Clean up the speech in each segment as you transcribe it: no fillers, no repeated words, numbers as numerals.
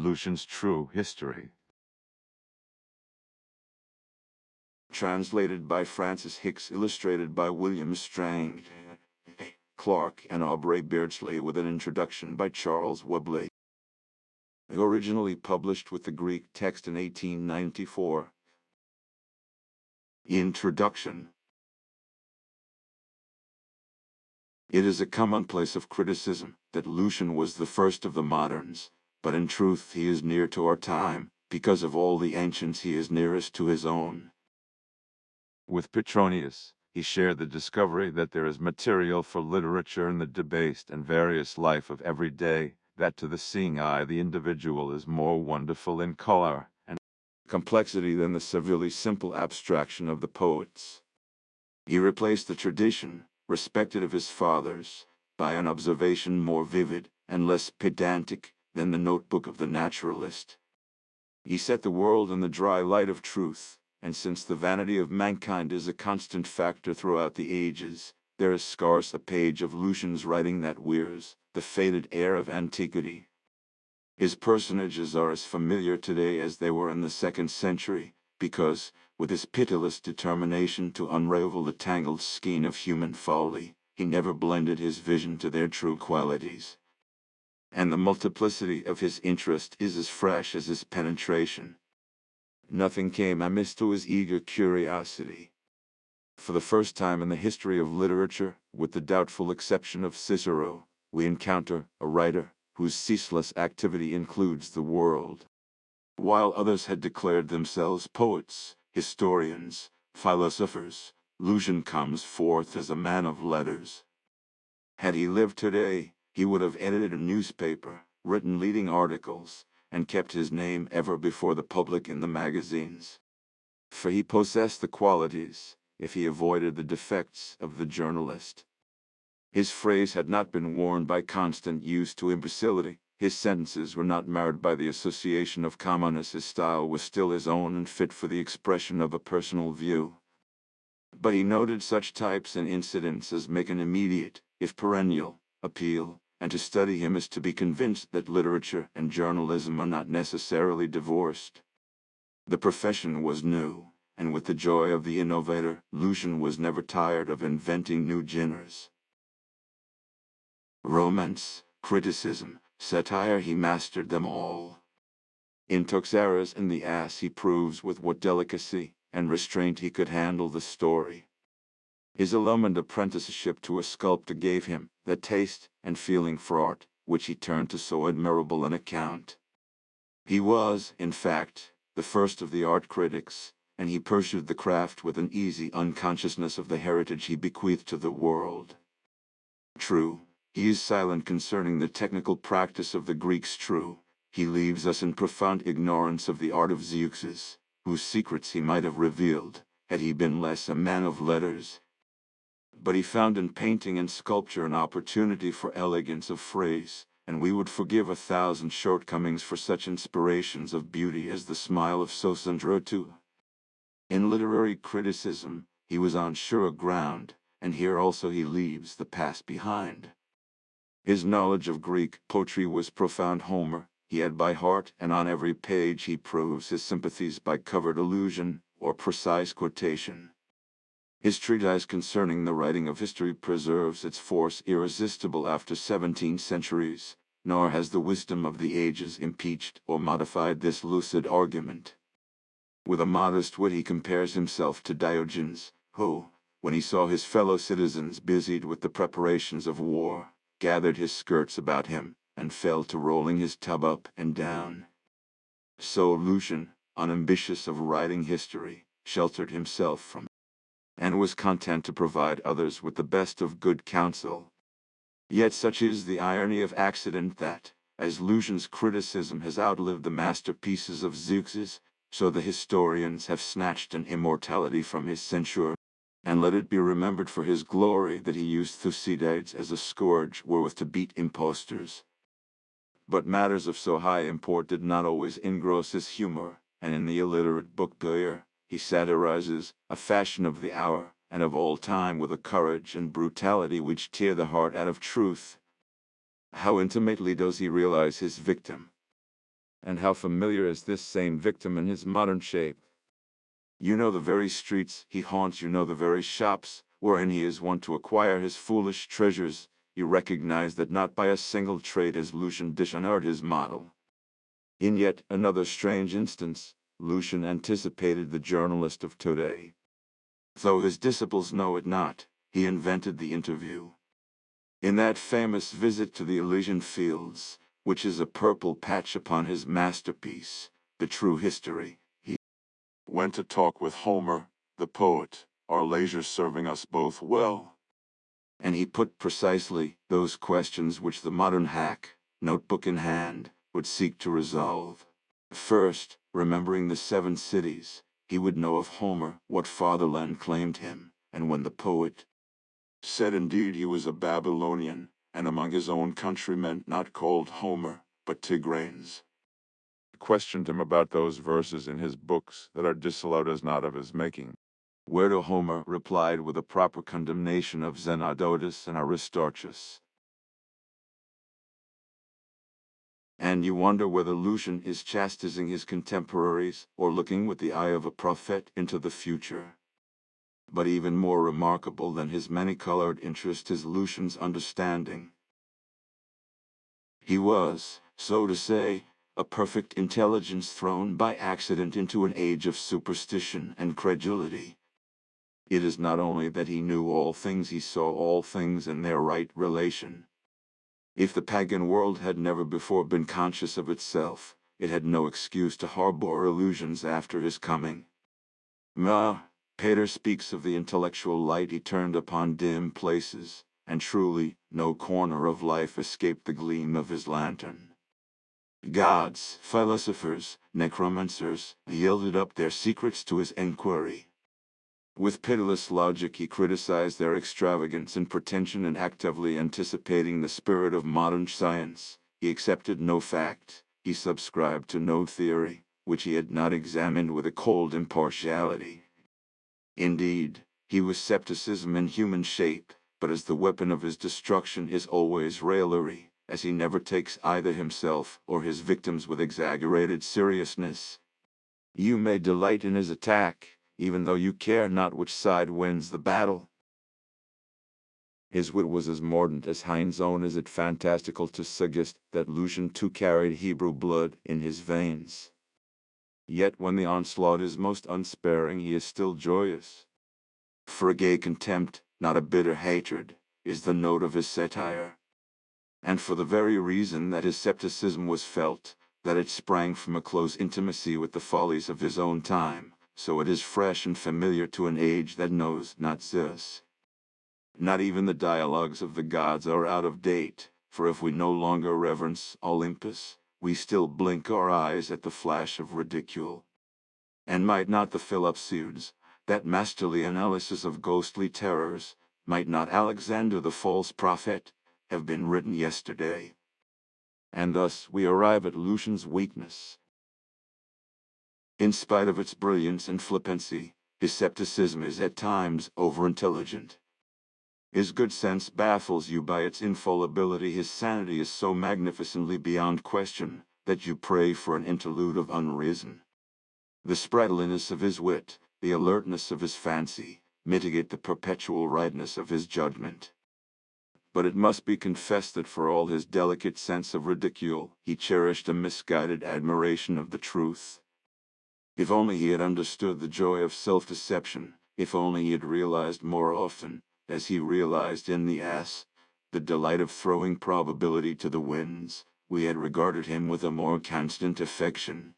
Lucian's True History. Translated by Francis Hicks, illustrated by William Strang, Clark and Aubrey Beardsley, with an introduction by Charles Webley. Originally published with the Greek text in 1894. Introduction. It is a commonplace of criticism that Lucian was the first of the moderns, but in truth he is near to our time, because of all the ancients he is nearest to his own. With Petronius, he shared the discovery that there is material for literature in the debased and various life of every day, that to the seeing eye the individual is more wonderful in color and complexity than the severely simple abstraction of the poets. He replaced the tradition, respected of his fathers, by an observation more vivid and less pedantic than the notebook of the naturalist. He set the world in the dry light of truth, and since the vanity of mankind is a constant factor throughout the ages, there is scarce a page of Lucian's writing that wears the faded air of antiquity. His personages are as familiar today as they were in the 2nd century, because, with his pitiless determination to unravel the tangled skein of human folly, he never blended his vision to their true qualities. And the multiplicity of his interest is as fresh as his penetration. Nothing came amiss to his eager curiosity. For the first time in the history of literature, with the doubtful exception of Cicero, we encounter a writer whose ceaseless activity includes the world. While others had declared themselves poets, historians, philosophers, Lucian comes forth as a man of letters. Had he lived today, he would have edited a newspaper, written leading articles, and kept his name ever before the public in the magazines. For he possessed the qualities, if he avoided the defects, of the journalist. His phrase had not been worn by constant use to imbecility, his sentences were not marred by the association of commonness, his style was still his own and fit for the expression of a personal view. But he noted such types and incidents as make an immediate, if perennial, appeal, and to study him is to be convinced that literature and journalism are not necessarily divorced. The profession was new, and with the joy of the innovator, Lucian was never tired of inventing new genres. Romance, criticism, satire, he mastered them all. In Toxares and the Ass he proves with what delicacy and restraint he could handle the story. His illumined apprenticeship to a sculptor gave him that taste and feeling for art, which he turned to so admirable an account. He was, in fact, the first of the art critics, and he pursued the craft with an easy unconsciousness of the heritage he bequeathed to the world. True, he is silent concerning the technical practice of the Greeks. True, he leaves us in profound ignorance of the art of Zeuxis, whose secrets he might have revealed, had he been less a man of letters. But he found in painting and sculpture an opportunity for elegance of phrase, and we would forgive 1,000 shortcomings for such inspirations of beauty as the smile of Sosandrotu. In literary criticism, he was on surer ground, and here also he leaves the past behind. His knowledge of Greek poetry was profound. Homer he had by heart, and on every page he proves his sympathies by covert allusion or precise quotation. His treatise concerning the writing of history preserves its force irresistible after 17 centuries, nor has the wisdom of the ages impeached or modified this lucid argument. With a modest wit he compares himself to Diogenes, who, when he saw his fellow citizens busied with the preparations of war, gathered his skirts about him, and fell to rolling his tub up and down. So Lucian, unambitious of writing history, sheltered himself from and was content to provide others with the best of good counsel. Yet such is the irony of accident that, as Lucian's criticism has outlived the masterpieces of Zeuxis, so the historians have snatched an immortality from his censure, and let it be remembered for his glory that he used Thucydides as a scourge wherewith to beat impostors. But matters of so high import did not always engross his humor, and in the illiterate book Player, he satirizes a fashion of the hour and of all time with a courage and brutality which tear the heart out of truth. How intimately does he realize his victim? And how familiar is this same victim in his modern shape? You know the very streets he haunts, you know the very shops wherein he is wont to acquire his foolish treasures. You recognize that not by a single trait is Lucian dishonored his model. In yet another strange instance, Lucian anticipated the journalist of today. Though his disciples know it not, he invented the interview. In that famous visit to the Elysian Fields, which is a purple patch upon his masterpiece, The True History, he went to talk with Homer, the poet, our leisure serving us both well. And he put precisely those questions which the modern hack, notebook in hand, would seek to resolve. First, remembering the 7 cities, he would know of Homer what fatherland claimed him, and when the poet said indeed he was a Babylonian, and among his own countrymen not called Homer, but Tigranes, questioned him about those verses in his books that are disallowed as not of his making. Whereto Homer replied with a proper condemnation of Xenodotus and Aristarchus. And you wonder whether Lucian is chastising his contemporaries or looking with the eye of a prophet into the future. But even more remarkable than his many-colored interest is Lucian's understanding. He was, so to say, a perfect intelligence thrown by accident into an age of superstition and credulity. It is not only that he knew all things, he saw all things in their right relation. If the pagan world had never before been conscious of itself, it had no excuse to harbor illusions after his coming. Pater speaks of the intellectual light he turned upon dim places, and truly, no corner of life escaped the gleam of his lantern. Gods, philosophers, necromancers yielded up their secrets to his enquiry. With pitiless logic he criticized their extravagance and pretension, and actively anticipating the spirit of modern science, he accepted no fact, he subscribed to no theory, which he had not examined with a cold impartiality. Indeed, he was scepticism in human shape, but as the weapon of his destruction is always raillery, as he never takes either himself or his victims with exaggerated seriousness. You may delight in his attack, even though you care not which side wins the battle. His wit was as mordant as Heine's own. Is it fantastical to suggest that Lucian too carried Hebrew blood in his veins? Yet when the onslaught is most unsparing, he is still joyous. For a gay contempt, not a bitter hatred, is the note of his satire. And for the very reason that his scepticism was felt, that it sprang from a close intimacy with the follies of his own time, so it is fresh and familiar to an age that knows not Zeus. Not even the dialogues of the gods are out of date, for if we no longer reverence Olympus, we still blink our eyes at the flash of ridicule. And might not the Philipseudes, that masterly analysis of ghostly terrors, might not Alexander the false prophet, have been written yesterday? And thus we arrive at Lucian's weakness. In spite of its brilliance and flippancy, his scepticism is at times overintelligent. His good sense baffles you by its infallibility. His sanity is so magnificently beyond question that you pray for an interlude of unreason. The sprightliness of his wit, the alertness of his fancy, mitigate the perpetual rightness of his judgment. But it must be confessed that for all his delicate sense of ridicule, he cherished a misguided admiration of the truth. If only he had understood the joy of self-deception, if only he had realized more often, as he realized in the ass, the delight of throwing probability to the winds, we had regarded him with a more constant affection.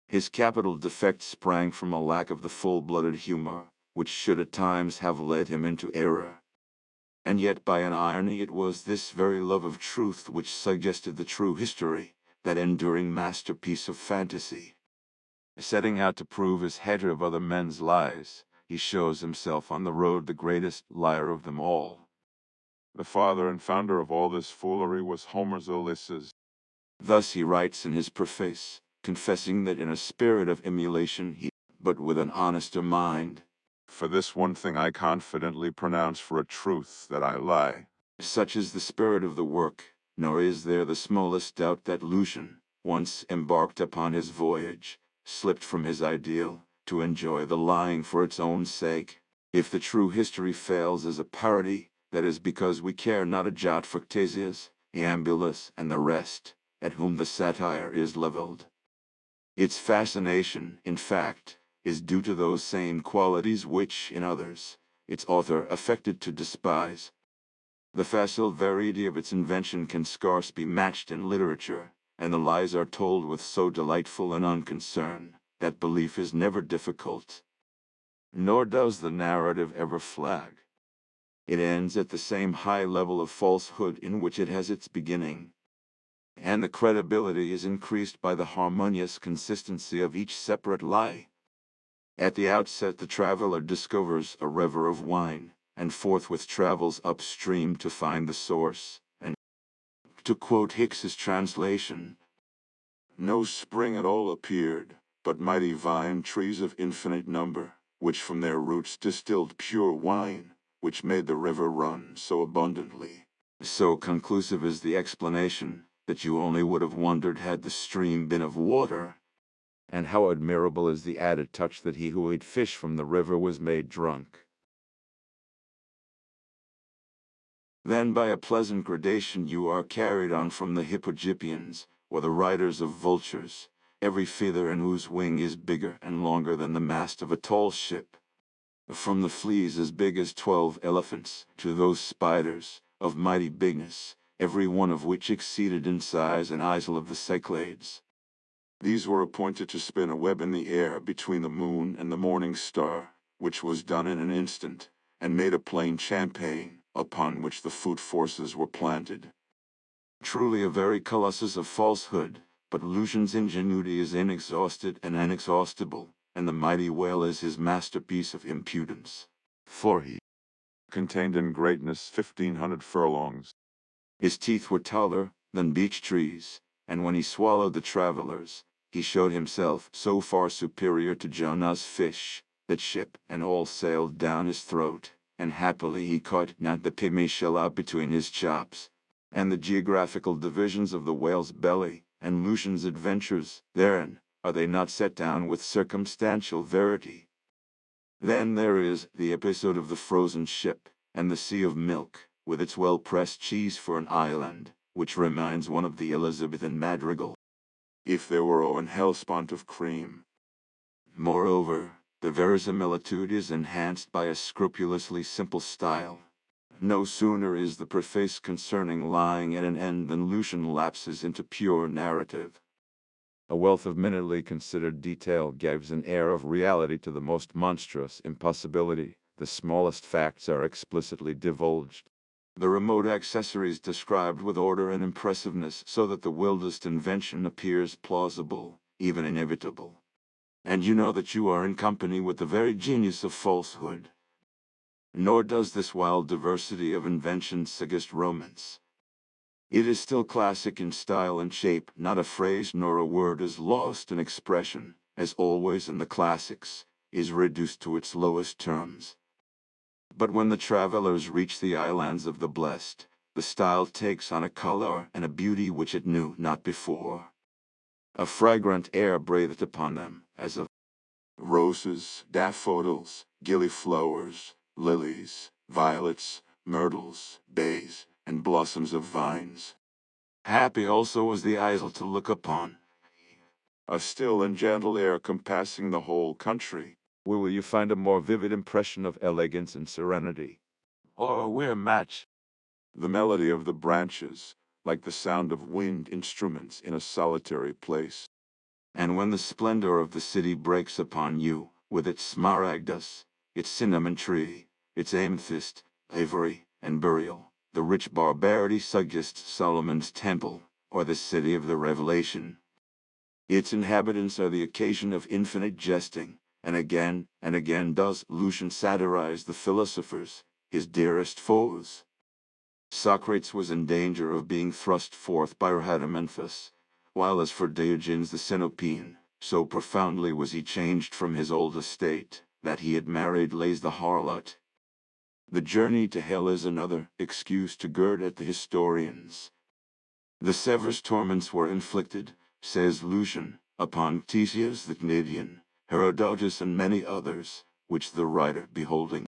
His capital defect sprang from a lack of the full-blooded humor, which should at times have led him into error. And yet by an irony it was this very love of truth which suggested the true history, that enduring masterpiece of fantasy. Setting out to prove his hatred of other men's lies, he shows himself on the road the greatest liar of them all. The father and founder of all this foolery was Homer's Ulysses. Thus he writes in his preface, confessing that in a spirit of emulation he, but with an honester mind. For this one thing I confidently pronounce for a truth, that I lie. Such is the spirit of the work, nor is there the smallest doubt that Lucian, once embarked upon his voyage, slipped from his ideal, to enjoy the lying for its own sake. If the true history fails as a parody, that is because we care not a jot for Ctesias, Iambulus, and the rest, at whom the satire is leveled. Its fascination, in fact, is due to those same qualities which, in others, its author affected to despise. The facile variety of its invention can scarce be matched in literature, and the lies are told with so delightful an unconcern, that belief is never difficult. Nor does the narrative ever flag. It ends at the same high level of falsehood in which it has its beginning, and the credibility is increased by the harmonious consistency of each separate lie. At the outset the traveler discovers a river of wine, and forthwith travels upstream to find the source, and, to quote Hicks's translation, "No spring at all appeared, but mighty vine trees of infinite number, which from their roots distilled pure wine, which made the river run so abundantly." So conclusive is the explanation, that you only would have wondered had the stream been of water. And how admirable is the added touch that he who ate fish from the river was made drunk. Then by a pleasant gradation you are carried on from the Hippogippians, or the riders of vultures, every feather in whose wing is bigger and longer than the mast of a tall ship. From the fleas as big as 12 elephants, to those spiders, of mighty bigness, every one of which exceeded in size an isle of the Cyclades. These were appointed to spin a web in the air between the moon and the morning star, which was done in an instant, and made a plain champaign, upon which the foot forces were planted. Truly a very colossus of falsehood, but Lucian's ingenuity is inexhausted and inexhaustible, and the mighty whale is his masterpiece of impudence. For he Contained in greatness 1,500 furlongs. His teeth were taller than beech trees, and when he swallowed the travelers, he showed himself so far superior to Jonah's fish, that ship and all sailed down his throat, and happily he caught not the pygmy shell between his chops. And the geographical divisions of the whale's belly, and Lucian's adventures therein, are they not set down with circumstantial verity? Then there is the episode of the frozen ship, and the sea of milk, with its well-pressed cheese for an island, which reminds one of the Elizabethan madrigal, "If there were an Hellespont of cream." Moreover, the verisimilitude is enhanced by a scrupulously simple style. No sooner is the preface concerning lying at an end than Lucian lapses into pure narrative. A wealth of minutely considered detail gives an air of reality to the most monstrous impossibility. The smallest facts are explicitly divulged. The remote accessories described with order and impressiveness, so that the wildest invention appears plausible, even inevitable. And you know that you are in company with the very genius of falsehood. Nor does this wild diversity of invention suggest romance. It is still classic in style and shape. Not a phrase nor a word is lost in expression, as always in the classics, is reduced to its lowest terms. But when the travelers reach the islands of the blessed, the style takes on a color and a beauty which it knew not before. A fragrant air breathed upon them, as of roses, daffodils, gilliflowers, lilies, violets, myrtles, bays, and blossoms of vines. Happy also was the isle to look upon. A still and gentle air compassing the whole country. Where will you find a more vivid impression of elegance and serenity? Or where match the melody of the branches, like the sound of wind instruments in a solitary place? And when the splendor of the city breaks upon you, with its smaragdus, its cinnamon tree, its amethyst, ivory, and beryl, the rich barbarity suggests Solomon's temple, or the city of the Revelation. Its inhabitants are the occasion of infinite jesting, and again does Lucian satirize the philosophers, his dearest foes. Socrates was in danger of being thrust forth by Rhadamanthus, while as for Diogenes the Sinopean, so profoundly was he changed from his old estate, that he had married Lais the harlot. The journey to hell is another excuse to gird at the historians. The severest torments were inflicted, says Lucian, upon Ctesias the Cnidian, Herodotus and many others, which the writer, beholding,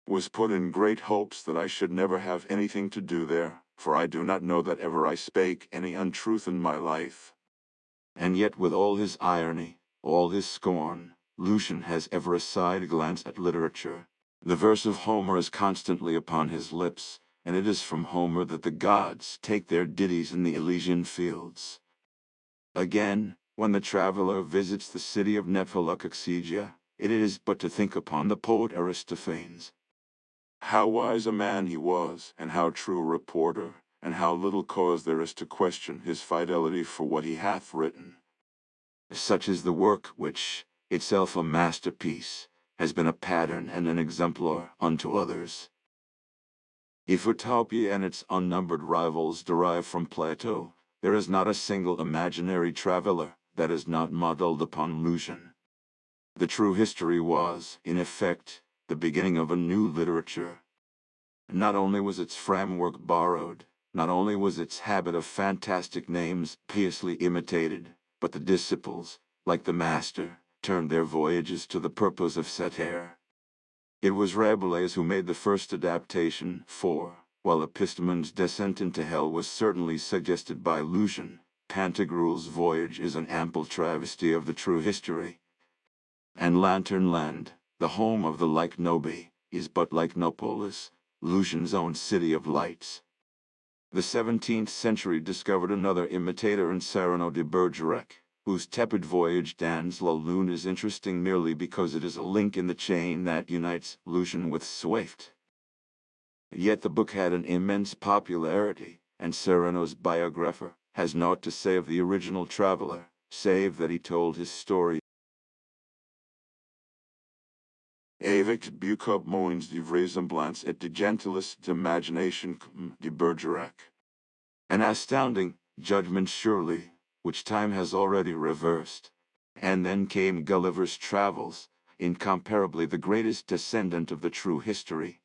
was put in great hopes that I should never have anything to do there, for I do not know that ever I spake any untruth in my life. And yet with all his irony, all his scorn, Lucian has ever a side glance at literature. The verse of Homer is constantly upon his lips, and it is from Homer that the gods take their ditties in the Elysian fields. Again, when the traveler visits the city of Nephelococcegia, it is but to think upon the poet Aristophanes. How wise a man he was, and how true a reporter, and how little cause there is to question his fidelity for what he hath written. Such is the work which, itself a masterpiece, has been a pattern and an exemplar unto others. If Utopia and its unnumbered rivals derive from Plato, there is not a single imaginary traveler that is not modeled upon Lucian. The true history was, in effect, the beginning of a new literature. Not only was its framework borrowed, not only was its habit of fantastic names piously imitated, but the disciples, like the master, turned their voyages to the purpose of satire. It was Rabelais who made the first adaptation, for, while Epistemon's descent into hell was certainly suggested by Lucian, Pantagruel's voyage is an ample travesty of the true history. And Lantern Land, the home of the Lycnobe, is but Lycnopolis, Lucian's own city of lights. The 17th century discovered another imitator in Cyrano de Bergerac, whose tepid voyage dans la Lune is interesting merely because it is a link in the chain that unites Lucian with Swift. Yet the book had an immense popularity, and Cyrano's biographer has naught to say of the original traveler, save that he told his story avec beaucoup moins de vraisemblance et de gentillesse d'imagination de Bergerac. An astounding judgment surely, which time has already reversed. And then came Gulliver's Travels, incomparably the greatest descendant of the true history.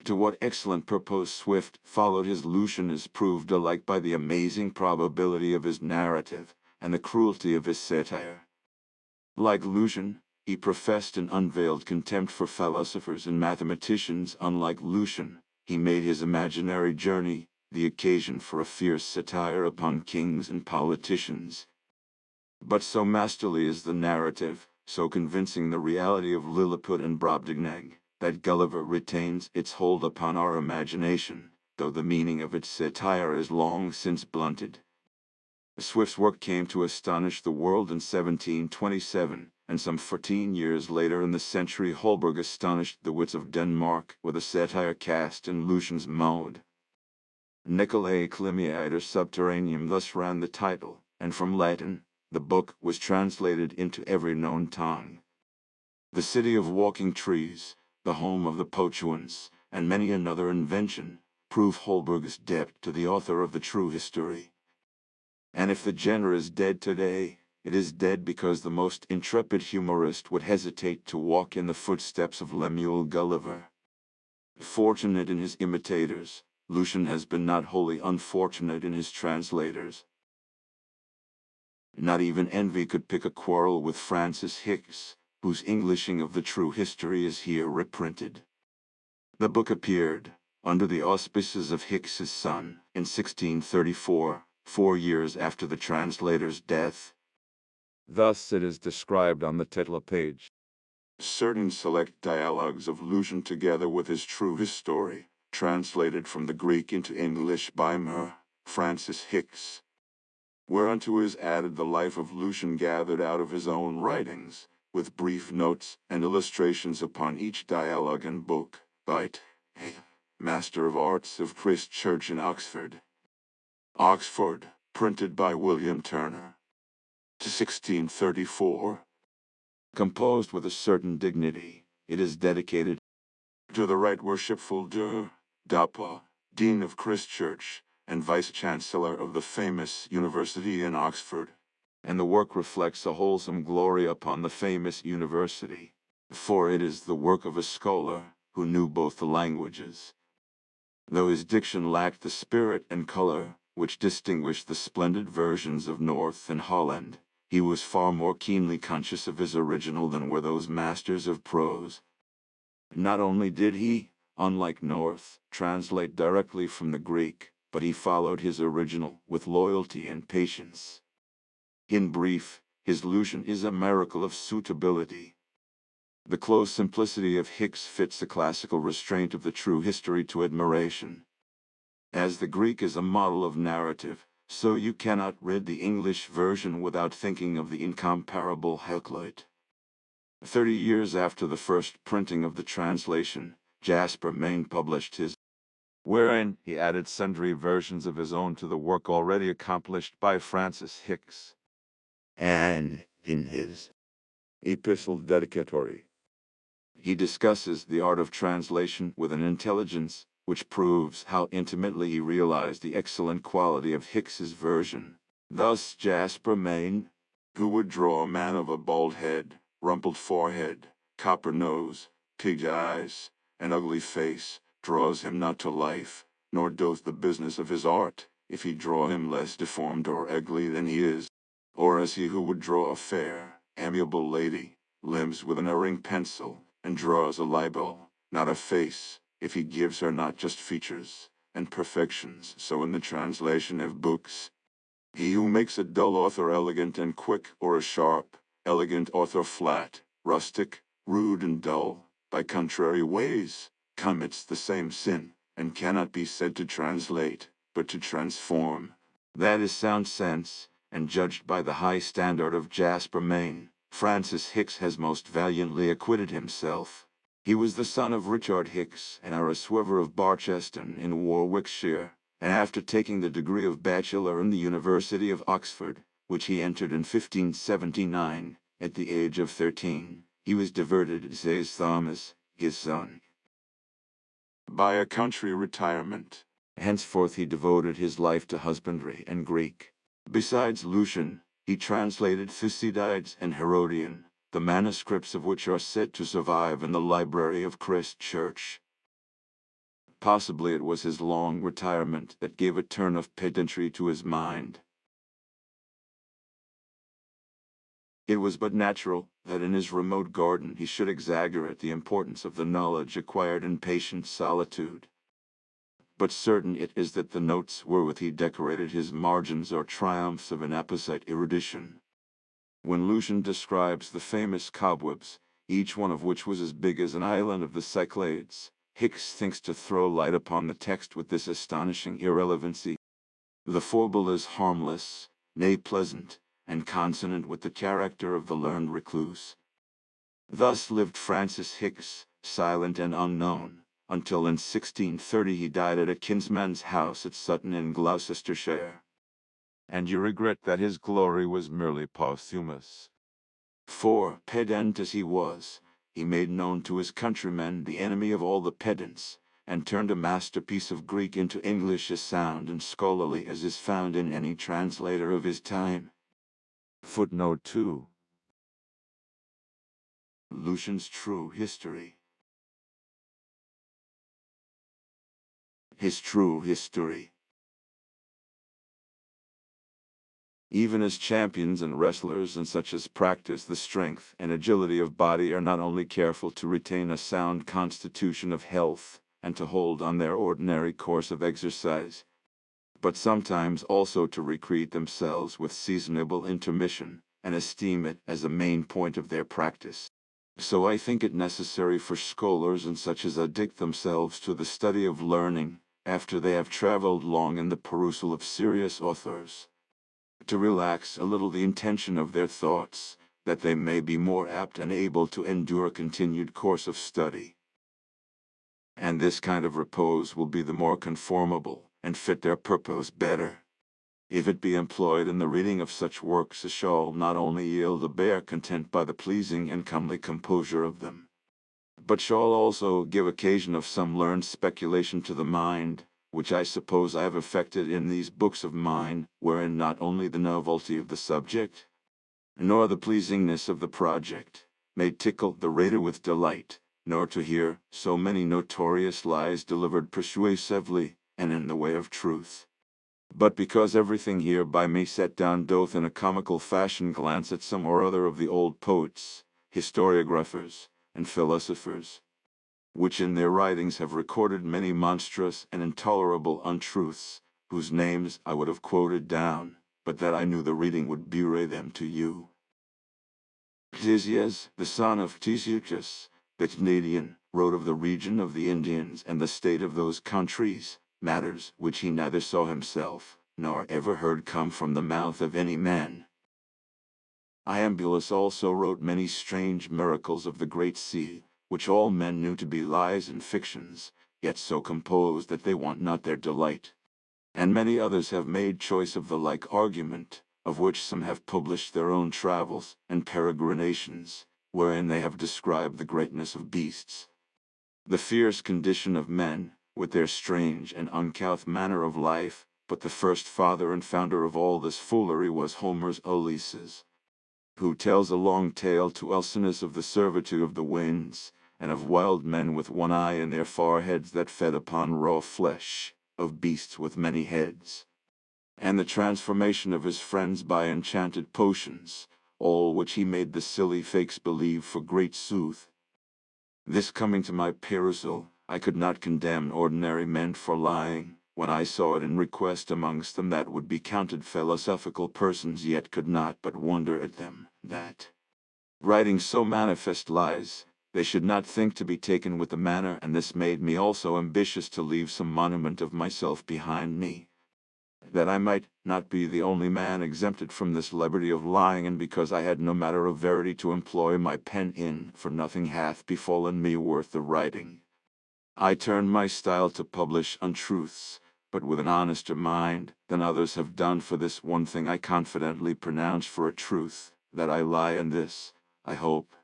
To what excellent purpose Swift followed his Lucian is proved alike by the amazing probability of his narrative, and the cruelty of his satire. Like Lucian, he professed an unveiled contempt for philosophers and mathematicians. Unlike Lucian, he made his imaginary journey the occasion for a fierce satire upon kings and politicians. But so masterly is the narrative, so convincing the reality of Lilliput and Brobdingnag, that Gulliver retains its hold upon our imagination, though the meaning of its satire is long since blunted. Swift's work came to astonish the world in 1727, and some 14 years later in the century Holberg astonished the wits of Denmark with a satire cast in Lucian's mode. Nicolae Climiater Subterraneum thus ran the title, and from Latin, the book was translated into every known tongue. The city of walking trees, the home of the Pochuans, and many another invention, prove Holberg's debt to the author of the true history. And if the genre is dead today, it is dead because the most intrepid humorist would hesitate to walk in the footsteps of Lemuel Gulliver. Fortunate in his imitators, Lucian has been not wholly unfortunate in his translators. Not even envy could pick a quarrel with Francis Hicks, whose Englishing of the true history is here reprinted. The book appeared, under the auspices of Hicks's son, in 1634, 4 years after the translator's death. Thus it is described on the title page. Certain select dialogues of Lucian together with his true history, translated from the Greek into English by Francis Hicks. Whereunto is added the life of Lucian gathered out of his own writings, with brief notes and illustrations upon each dialogue and book, by Master of Arts of Christ Church in Oxford. Oxford, printed by William Turner. To 1634. Composed with a certain dignity, it is dedicated to the Right Worshipful Dapa, Dean of Christ Church, and Vice-Chancellor of the famous University in Oxford. And the work reflects a wholesome glory upon the famous university, for it is the work of a scholar who knew both the languages. Though his diction lacked the spirit and color which distinguished the splendid versions of North and Holland. He was far more keenly conscious of his original than were those masters of prose. Not only did he, unlike North, translate directly from the Greek, but he followed his original with loyalty and patience. In brief, his Lucian is a miracle of suitability. The close simplicity of Hicks fits the classical restraint of the true history to admiration. As the Greek is a model of narrative, so you cannot read the English version without thinking of the incomparable Hecate. 30 years after the first printing of the translation, Jasper Mayne published his, wherein he added sundry versions of his own to the work already accomplished by Francis Hicks. and in his epistle dedicatory, he discusses the art of translation with an intelligence which proves how intimately he realized the excellent quality of Hicks's version. Thus Jasper Mayne, who would draw a man of a bald head, rumpled forehead, copper nose, pig eyes, and ugly face, draws him not to life, nor doth the business of his art, if he draw him less deformed or ugly than he is, or as he who would draw a fair, amiable lady, limbs with an erring pencil, and draws a libel, not a face, if he gives her not just features and perfections. So in the translation of books, he who makes a dull author elegant and quick, or a sharp, elegant author flat, rustic, rude and dull, by contrary ways, commits the same sin, and cannot be said to translate, but to transform. That is sound sense, and judged by the high standard of Jasper Mayne, Francis Hicks has most valiantly acquitted himself. He was the son of Richard Hicks and Araswever of Barcheston in Warwickshire, and after taking the degree of bachelor in the University of Oxford, which he entered in 1579, at the age of 13, he was diverted, says Thomas, his son, by a country retirement. Henceforth he devoted his life to husbandry and Greek. Besides Lucian, he translated Thucydides and Herodian, the manuscripts of which are said to survive in the library of Christ Church. Possibly it was his long retirement that gave a turn of pedantry to his mind. It was but natural that in his remote garden he should exaggerate the importance of the knowledge acquired in patient solitude. But certain it is that the notes wherewith he decorated his margins are triumphs of an apposite erudition. When Lucian describes the famous cobwebs, each one of which was as big as an island of the Cyclades, Hicks thinks to throw light upon the text with this astonishing irrelevancy. The fable is harmless, nay pleasant, and consonant with the character of the learned recluse. Thus lived Francis Hicks, silent and unknown, until in 1630 he died at a kinsman's house at Sutton in Gloucestershire. And you regret that his glory was merely posthumous. For, pedant as he was, he made known to his countrymen the enemy of all the pedants, and turned a masterpiece of Greek into English as sound and scholarly as is found in any translator of his time. Footnote 2. Lucian's True History. His true history. Even as champions and wrestlers and such as practice the strength and agility of body are not only careful to retain a sound constitution of health, and to hold on their ordinary course of exercise, but sometimes also to recreate themselves with seasonable intermission, and esteem it as a main point of their practice, so I think it necessary for scholars and such as addict themselves to the study of learning, after they have travelled long in the perusal of serious authors, to relax a little the intention of their thoughts, that they may be more apt and able to endure a continued course of study. And this kind of repose will be the more conformable, and fit their purpose better, if it be employed in the reading of such works as shall not only yield a bare content by the pleasing and comely composure of them, but shall also give occasion of some learned speculation to the mind, which I suppose I have effected in these books of mine, wherein not only the novelty of the subject, nor the pleasingness of the project, may tickle the reader with delight, nor to hear so many notorious lies delivered persuasively, and in the way of truth, But because everything here by me set down doth in a comical fashion glance at some or other of the old poets, historiographers, and philosophers, which in their writings have recorded many monstrous and intolerable untruths, whose names I would have quoted down, but that I knew the reading would bewray them to you. Ctesias, the son of Ctesias, the Canadian, wrote of the region of the Indians and the state of those countries, matters which he neither saw himself, nor ever heard come from the mouth of any man. Iambulus also wrote many strange miracles of the great sea, which all men knew to be lies and fictions, yet so composed that they want not their delight. And many others have made choice of the like argument, of which some have published their own travels and peregrinations, wherein they have described the greatness of beasts, the fierce condition of men, with their strange and uncouth manner of life. But the first father and founder of all this foolery was Homer's Ulysses, who tells a long tale to Alcinous of the servitude of the winds, and of wild men with one eye in their foreheads that fed upon raw flesh, of beasts with many heads, and the transformation of his friends by enchanted potions, all which he made the silly fakes believe for great sooth. This coming to my perusal, I could not condemn ordinary men for lying, when I saw it in request amongst them that would be counted philosophical persons, yet could not but wonder at them, that, writing so manifest lies, they should not think to be taken with the manner. And this made me also ambitious to leave some monument of myself behind me, that I might not be the only man exempted from this liberty of lying. And because I had no matter of verity to employ my pen in, for nothing hath befallen me worth the writing, I turned my style to publish untruths, but with an honester mind than others have done. For this one thing I confidently pronounce for a truth, that I lie, and this, I hope,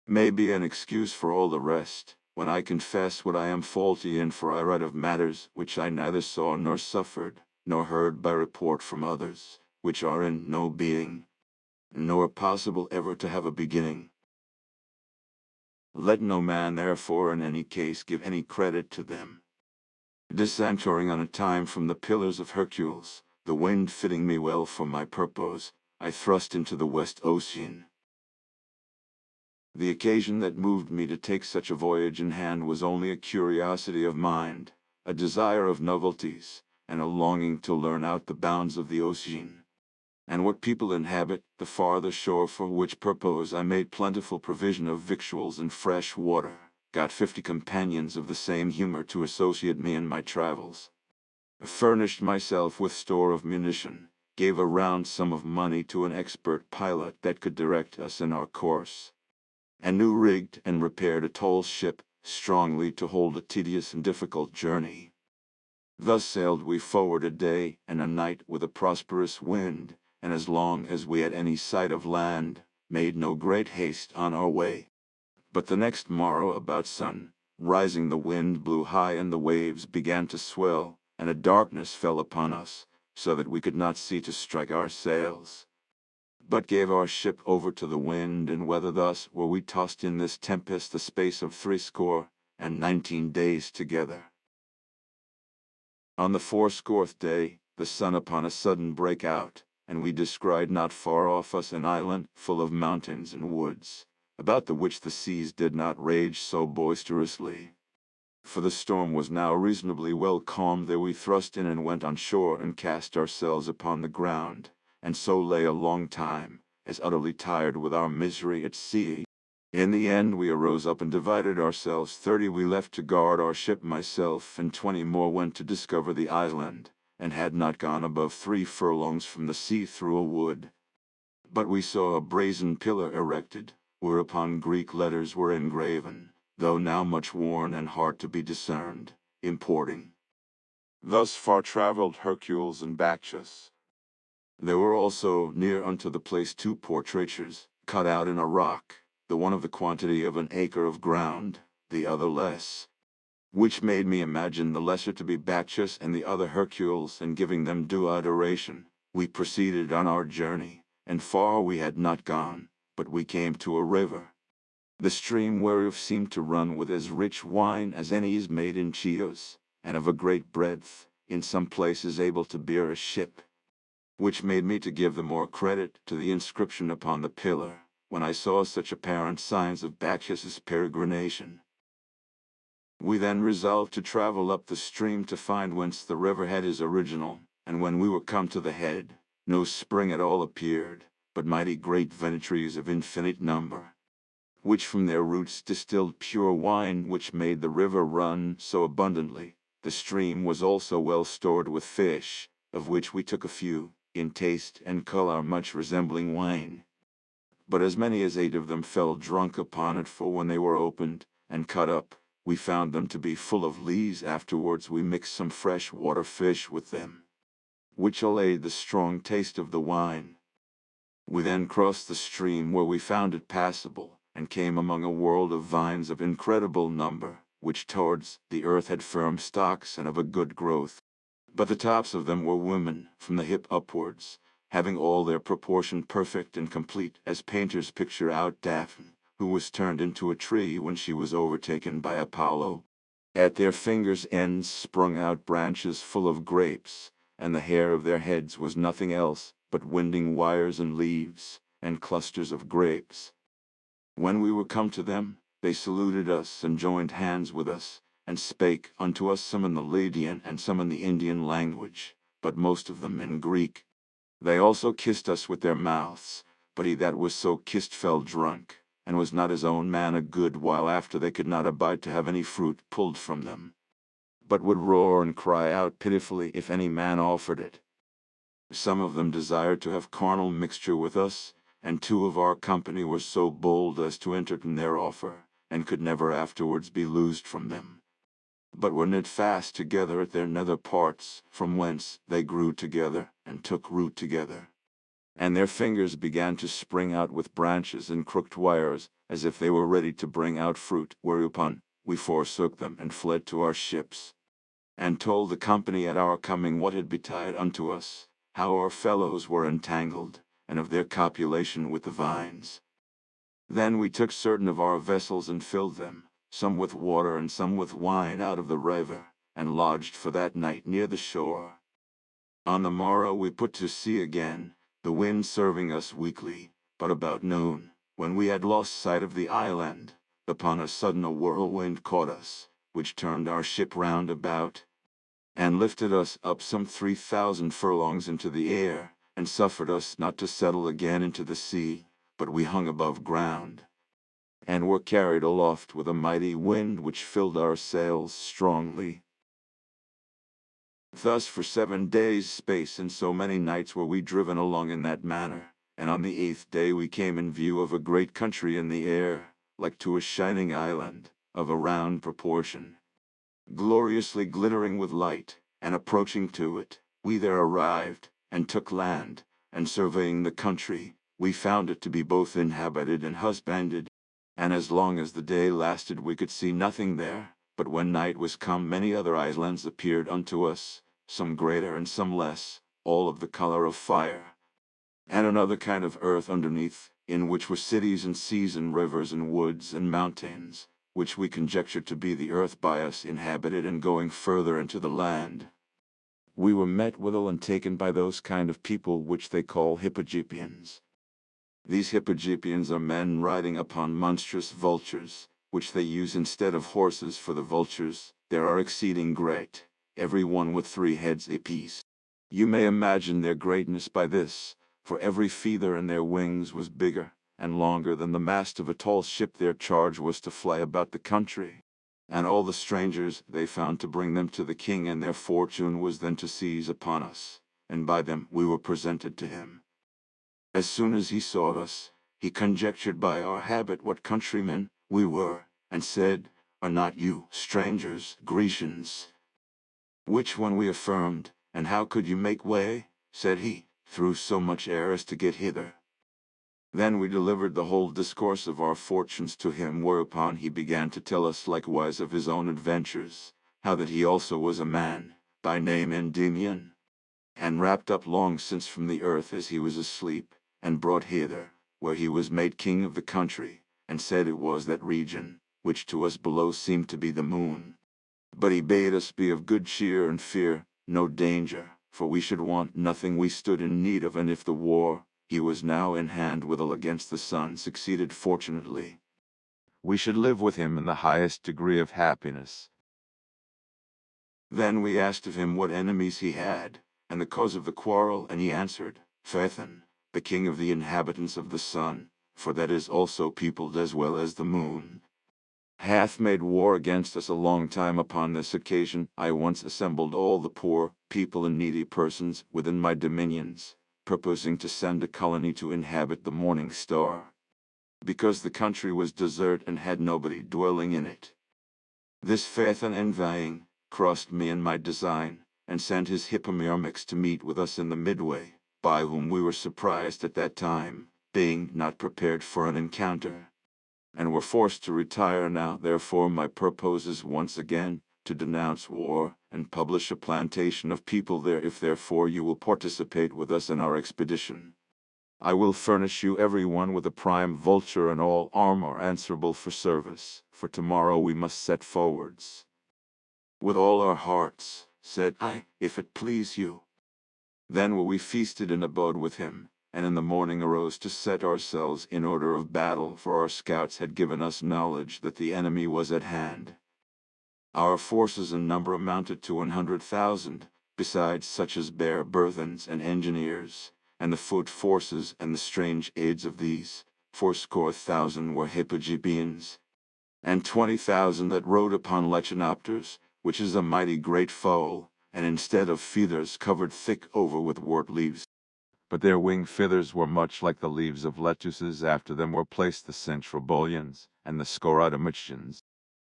may be an excuse for all the rest, when I confess what I am faulty in. For I write of matters which I neither saw nor suffered, nor heard by report from others, which are in no being, nor possible ever to have a beginning. Let no man therefore in any case give any credit to them. Disentering on a time from the Pillars of Hercules, the wind fitting me well for my purpose, I thrust into the West Ocean. The occasion that moved me to take such a voyage in hand was only a curiosity of mind, a desire of novelties, and a longing to learn out the bounds of the ocean, and what people inhabit the farther shore, for which purpose I made plentiful provision of victuals and fresh water, got 50 companions of the same humor to associate me in my travels, furnished myself with store of munition, gave a round sum of money to an expert pilot that could direct us in our course, and new rigged and repaired a tall ship, strongly to hold a tedious and difficult journey. Thus sailed we forward a day and a night with a prosperous wind, and as long as we had any sight of land, made no great haste on our way. But the next morrow about sun rising the wind blew high, and the waves began to swell, and a darkness fell upon us, so that we could not see to strike our sails, but gave our ship over to the wind and weather. Thus were we tossed in this tempest the space of 19 days together. On the 40th day, the sun upon a sudden brake out, and we descried not far off us an island full of mountains and woods, about the which the seas did not rage so boisterously. For the storm was now reasonably well calmed. There we thrust in and went on shore and cast ourselves upon the ground, and so lay a long time, as utterly tired with our misery at sea. In the end we arose up and divided ourselves. 30 we left to guard our ship, myself and 20 more went to discover the island, and had not gone above 3 furlongs from the sea through a wood. But we saw a brazen pillar erected, whereupon Greek letters were engraven, though now much worn and hard to be discerned, importing, "Thus far travelled Hercules and Bacchus." There were also near unto the place 2 portraitures, cut out in a rock, the one of the quantity of an acre of ground, the other less, which made me imagine the lesser to be Bacchus and the other Hercules, and giving them due adoration, we proceeded on our journey, and far we had not gone, but we came to a river, the stream whereof seemed to run with as rich wine as any is made in Chios, and of a great breadth, in some places able to bear a ship, which made me to give the more credit to the inscription upon the pillar, when I saw such apparent signs of Bacchus's peregrination. We then resolved to travel up the stream to find whence the river-head is original, and when we were come to the head, no spring at all appeared, but mighty great vine-trees of infinite number, which from their roots distilled pure wine, which made the river run so abundantly. The stream was also well stored with fish, of which we took a few, in taste and color much resembling wine. But as many as 8 of them fell drunk upon it, for when they were opened and cut up, we found them to be full of lees. Afterwards we mixed some fresh water fish with them, which allayed the strong taste of the wine. We then crossed the stream, where we found it passable, and came among a world of vines of incredible number, which towards the earth had firm stalks and of a good growth. But the tops of them were women, from the hip upwards, having all their proportion perfect and complete, as painters picture out Daphne, who was turned into a tree when she was overtaken by Apollo. At their fingers' ends sprung out branches full of grapes, and the hair of their heads was nothing else but winding wires and leaves, and clusters of grapes. When we were come to them, they saluted us and joined hands with us, and spake unto us some in the Lydian and some in the Indian language, but most of them in Greek. They also kissed us with their mouths, but he that was so kissed fell drunk, and was not his own man a good while after. They could not abide to have any fruit pulled from them, but would roar and cry out pitifully if any man offered it. Some of them desired to have carnal mixture with us, and 2 of our company were so bold as to enter in their offer, and could never afterwards be loosed from them, but were knit fast together at their nether parts, from whence they grew together, and took root together. And their fingers began to spring out with branches and crooked wires, as if they were ready to bring out fruit, whereupon we forsook them and fled to our ships, and told the company at our coming what had betided unto us, how our fellows were entangled, and of their copulation with the vines. Then we took certain of our vessels and filled them, some with water and some with wine out of the river, and lodged for that night near the shore. On the morrow we put to sea again, the wind serving us weakly, but about noon, when we had lost sight of the island, upon a sudden a whirlwind caught us, which turned our ship round about, and lifted us up some 3,000 furlongs into the air, and suffered us not to settle again into the sea, but we hung above ground, and were carried aloft with a mighty wind which filled our sails strongly. Thus for 7 days' space and so many nights were we driven along in that manner, and on the 8th day we came in view of a great country in the air, like to a shining island, of a round proportion, gloriously glittering with light, and approaching to it, we there arrived, and took land, and surveying the country, we found it to be both inhabited and husbanded, and as long as the day lasted we could see nothing there, but when night was come many other islands appeared unto us, some greater and some less, all of the color of fire, and another kind of earth underneath, in which were cities and seas and rivers and woods and mountains, which we conjectured to be the earth by us inhabited. And going further into the land, we were met withal and taken by those kind of people which they call Hippogypians. These Hippogypians are men riding upon monstrous vultures, which they use instead of horses, for the vultures there are exceeding great, every one with 3 heads apiece. You may imagine their greatness by this, for every feather in their wings was bigger and longer than the mast of a tall ship. Their charge was to fly about the country, and all the strangers they found to bring them to the king, and their fortune was then to seize upon us, and by them we were presented to him. As soon as he saw us, he conjectured by our habit what countrymen we were, and said, Are not you strangers, Grecians? Which when we affirmed, And how could you make way, said he, through so much air as to get hither? Then we delivered the whole discourse of our fortunes to him, whereupon he began to tell us likewise of his own adventures, how that he also was a man, by name Endymion, and wrapped up long since from the earth as he was asleep, and brought hither, where he was made king of the country, and said it was that region, which to us below seemed to be the moon. But he bade us be of good cheer and fear no danger, for we should want nothing we stood in need of, and if the war he was now in hand withal against the sun succeeded fortunately, we should live with him in the highest degree of happiness. Then we asked of him what enemies he had, and the cause of the quarrel, and he answered, Phaethon, the king of the inhabitants of the sun, for that is also peopled as well as the moon, hath made war against us a long time. Upon this occasion I once assembled all the poor people and needy persons within my dominions, purposing to send a colony to inhabit the morning star, because the country was desert and had nobody dwelling in it. This Phaethon, envying, crossed me in my design, and sent his hippomyrmics to meet with us in the midway, by whom we were surprised at that time, being not prepared for an encounter, and were forced to retire. Now therefore my purpose is once again to denounce war, and publish a plantation of people there. If therefore you will participate with us in our expedition, I will furnish you every one with a prime vulture and all armor answerable for service, for tomorrow we must set forwards. With all our hearts, said I, if it please you. Then were we feasted and abode with him, and in the morning arose to set ourselves in order of battle, for our scouts had given us knowledge that the enemy was at hand. Our forces in number amounted to 100,000, besides such as bear burthens and engineers, and the foot forces and the strange aids of these, 80,000 were Hippogypians, and 20,000 that rode upon lechinopters, which is a mighty great fowl, and instead of feathers covered thick over with wort leaves. But their wing feathers were much like the leaves of lettuces. After them were placed the Centrobolians and the Scorotomychians.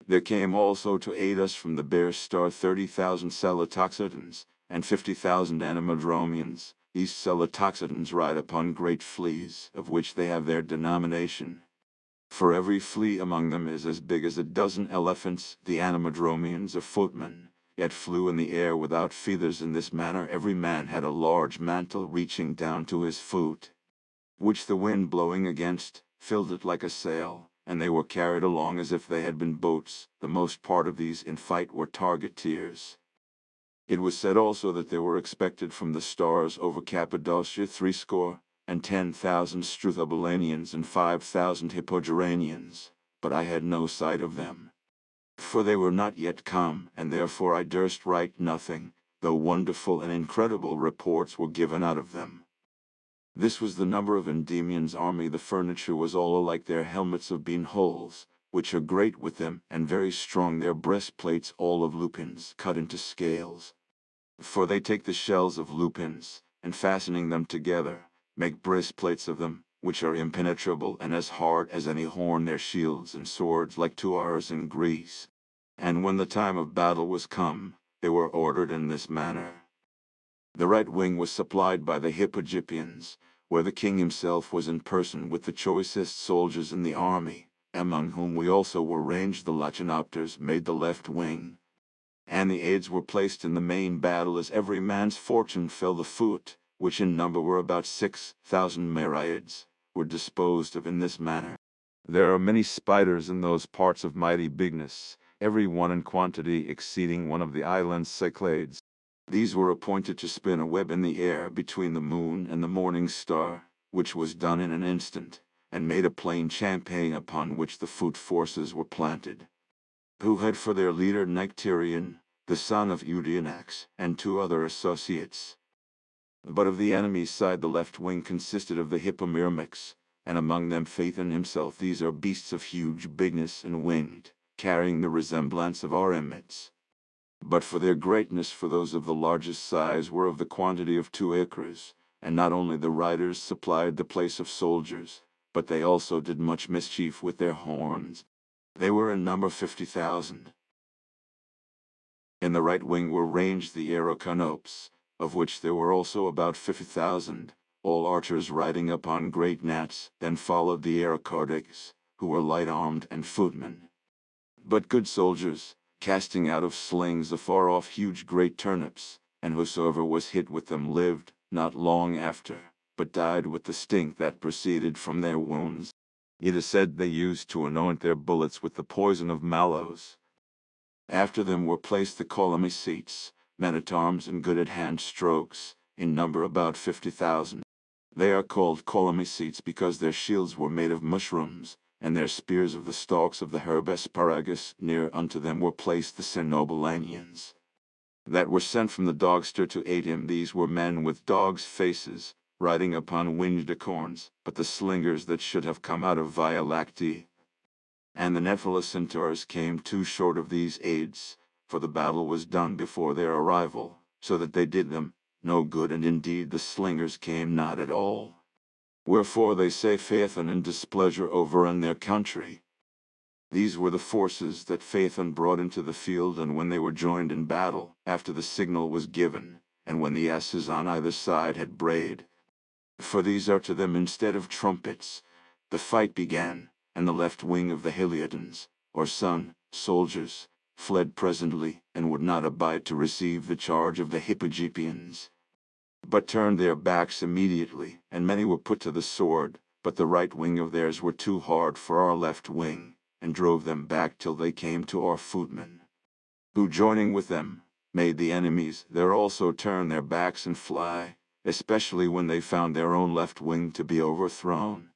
There came also to aid us from the bear star 30,000 Celatoxotans, and 50,000 Animodromians. These Celatoxotans ride upon great fleas, of which they have their denomination. For every flea among them is as big as a dozen elephants. The Animodromians are footmen, yet flew in the air without feathers. In this manner every man had a large mantle reaching down to his foot, which the wind blowing against, filled it like a sail, and they were carried along as if they had been boats. The most part of these in fight were targeteers. It was said also that there were expected from the stars over Cappadocia 70,010 Struthobulanians and 5,000 Hippogyranians, but I had no sight of them, for they were not yet come, and therefore I durst write nothing, though wonderful and incredible reports were given out of them. This was the number of Endymions' army. The furniture was all alike, their helmets of bean holes, which are great with them, and very strong, their breastplates all of lupins cut into scales. For they take the shells of lupins, and fastening them together, make breastplates of them, which are impenetrable and as hard as any horn. Their shields and swords like to ours in Greece. And when the time of battle was come, they were ordered in this manner. The right wing was supplied by the Hippogippians, where the king himself was in person with the choicest soldiers in the army, among whom we also were ranged. The Lachinopters made the left wing, and the aids were placed in the main battle as every man's fortune fell. The foot, which in number were about 6,000 Meraids, were disposed of in this manner. There are many spiders in those parts of mighty bigness, every one in quantity exceeding one of the islands Cyclades. These were appointed to spin a web in the air between the moon and the morning star, which was done in an instant, and made a plain champaign upon which the foot forces were planted, who had for their leader Nectarion, the son of Eudionax, and 2 other associates. But of the enemy's side the left wing consisted of the Hippomyrmics, and among them Phaethon himself. These are beasts of huge bigness and winged, carrying the resemblance of our emmets, but for their greatness, for those of the largest size were of the quantity of 2 acres, and not only the riders supplied the place of soldiers, but they also did much mischief with their horns. They were in number 50,000. In the right wing were ranged the Aeroconopes, of which there were also about 50,000, all archers riding upon great gnats. Then followed the Aerocardics, who were light-armed and footmen, but good soldiers, casting out of slings afar off huge great turnips, and whosoever was hit with them lived not long after, but died with the stink that proceeded from their wounds. It is said they used to anoint their bullets with the poison of mallows. After them were placed the Colomycetes, men-at-arms and good at hand strokes, in number about 50,000. They are called Colomycetes because their shields were made of mushrooms, and their spears of the stalks of the herb asparagus. Near unto them were placed the Cenobalanians, that were sent from the Dogster to aid him. These were men with dogs' faces, riding upon winged acorns, but the slingers that should have come out of Via Lactea. And the Nephilicentaurs came too short of these aids, for the battle was done before their arrival, so that they did them no good, and indeed the slingers came not at all. Wherefore they say Phaethon in displeasure overran their country. These were the forces that Phaethon brought into the field, and when they were joined in battle, after the signal was given, and when the asses on either side had brayed, for these are to them instead of trumpets, the fight began, and the left wing of the Heliodans, or Sun soldiers, fled presently, and would not abide to receive the charge of the Hippogypians, but turned their backs immediately, and many were put to the sword, but the right wing of theirs were too hard for our left wing, and drove them back till they came to our footmen, who joining with them, made the enemies there also turn their backs and fly, especially when they found their own left wing to be overthrown.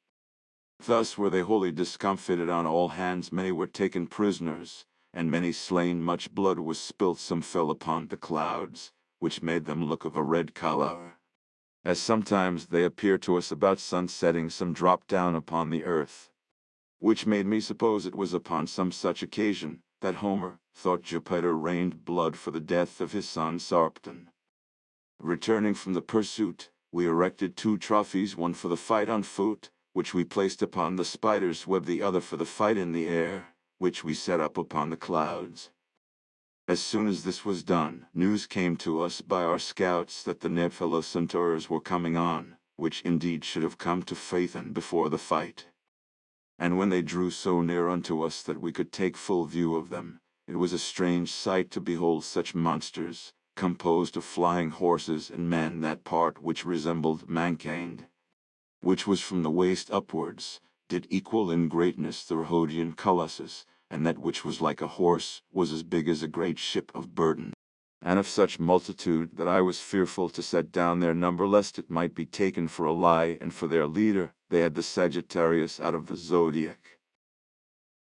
Thus were they wholly discomfited on all hands. Many were taken prisoners, and many slain. Much blood was spilt. Some fell upon the clouds, which made them look of a red color, as sometimes they appear to us about sunsetting. Some dropped down upon the earth, which made me suppose it was upon some such occasion that Homer thought Jupiter rained blood for the death of his son Sarpedon. Returning from the pursuit, we erected 2 trophies, one for the fight on foot, which we placed upon the spider's web, the other for the fight in the air, which we set up upon the clouds. As soon as this was done, news came to us by our scouts that the Nephilicentaurs were coming on, which indeed should have come to Phaethon before the fight. And when they drew so near unto us that we could take full view of them, it was a strange sight to behold such monsters, composed of flying horses and men. That part which resembled mankind, which was from the waist upwards, did equal in greatness the Rhodian colossus, and that which was like a horse was as big as a great ship of burden, and of such multitude that I was fearful to set down their number, lest it might be taken for a lie. And for their leader they had the Sagittarius out of the zodiac.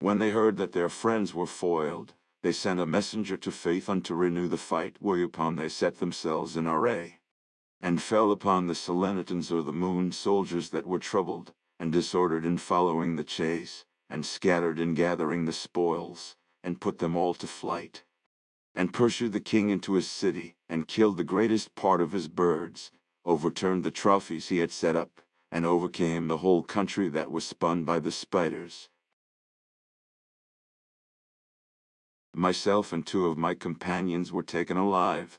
When they heard that their friends were foiled, they sent a messenger to Phaethon to renew the fight, whereupon they set themselves in array, and fell upon the Selenitans, or the moon soldiers, that were troubled and disordered in following the chase, and scattered in gathering the spoils, and put them all to flight, and pursued the king into his city, and killed the greatest part of his birds, overturned the trophies he had set up, and overcame the whole country that was spun by the spiders. Myself and 2 of my companions were taken alive.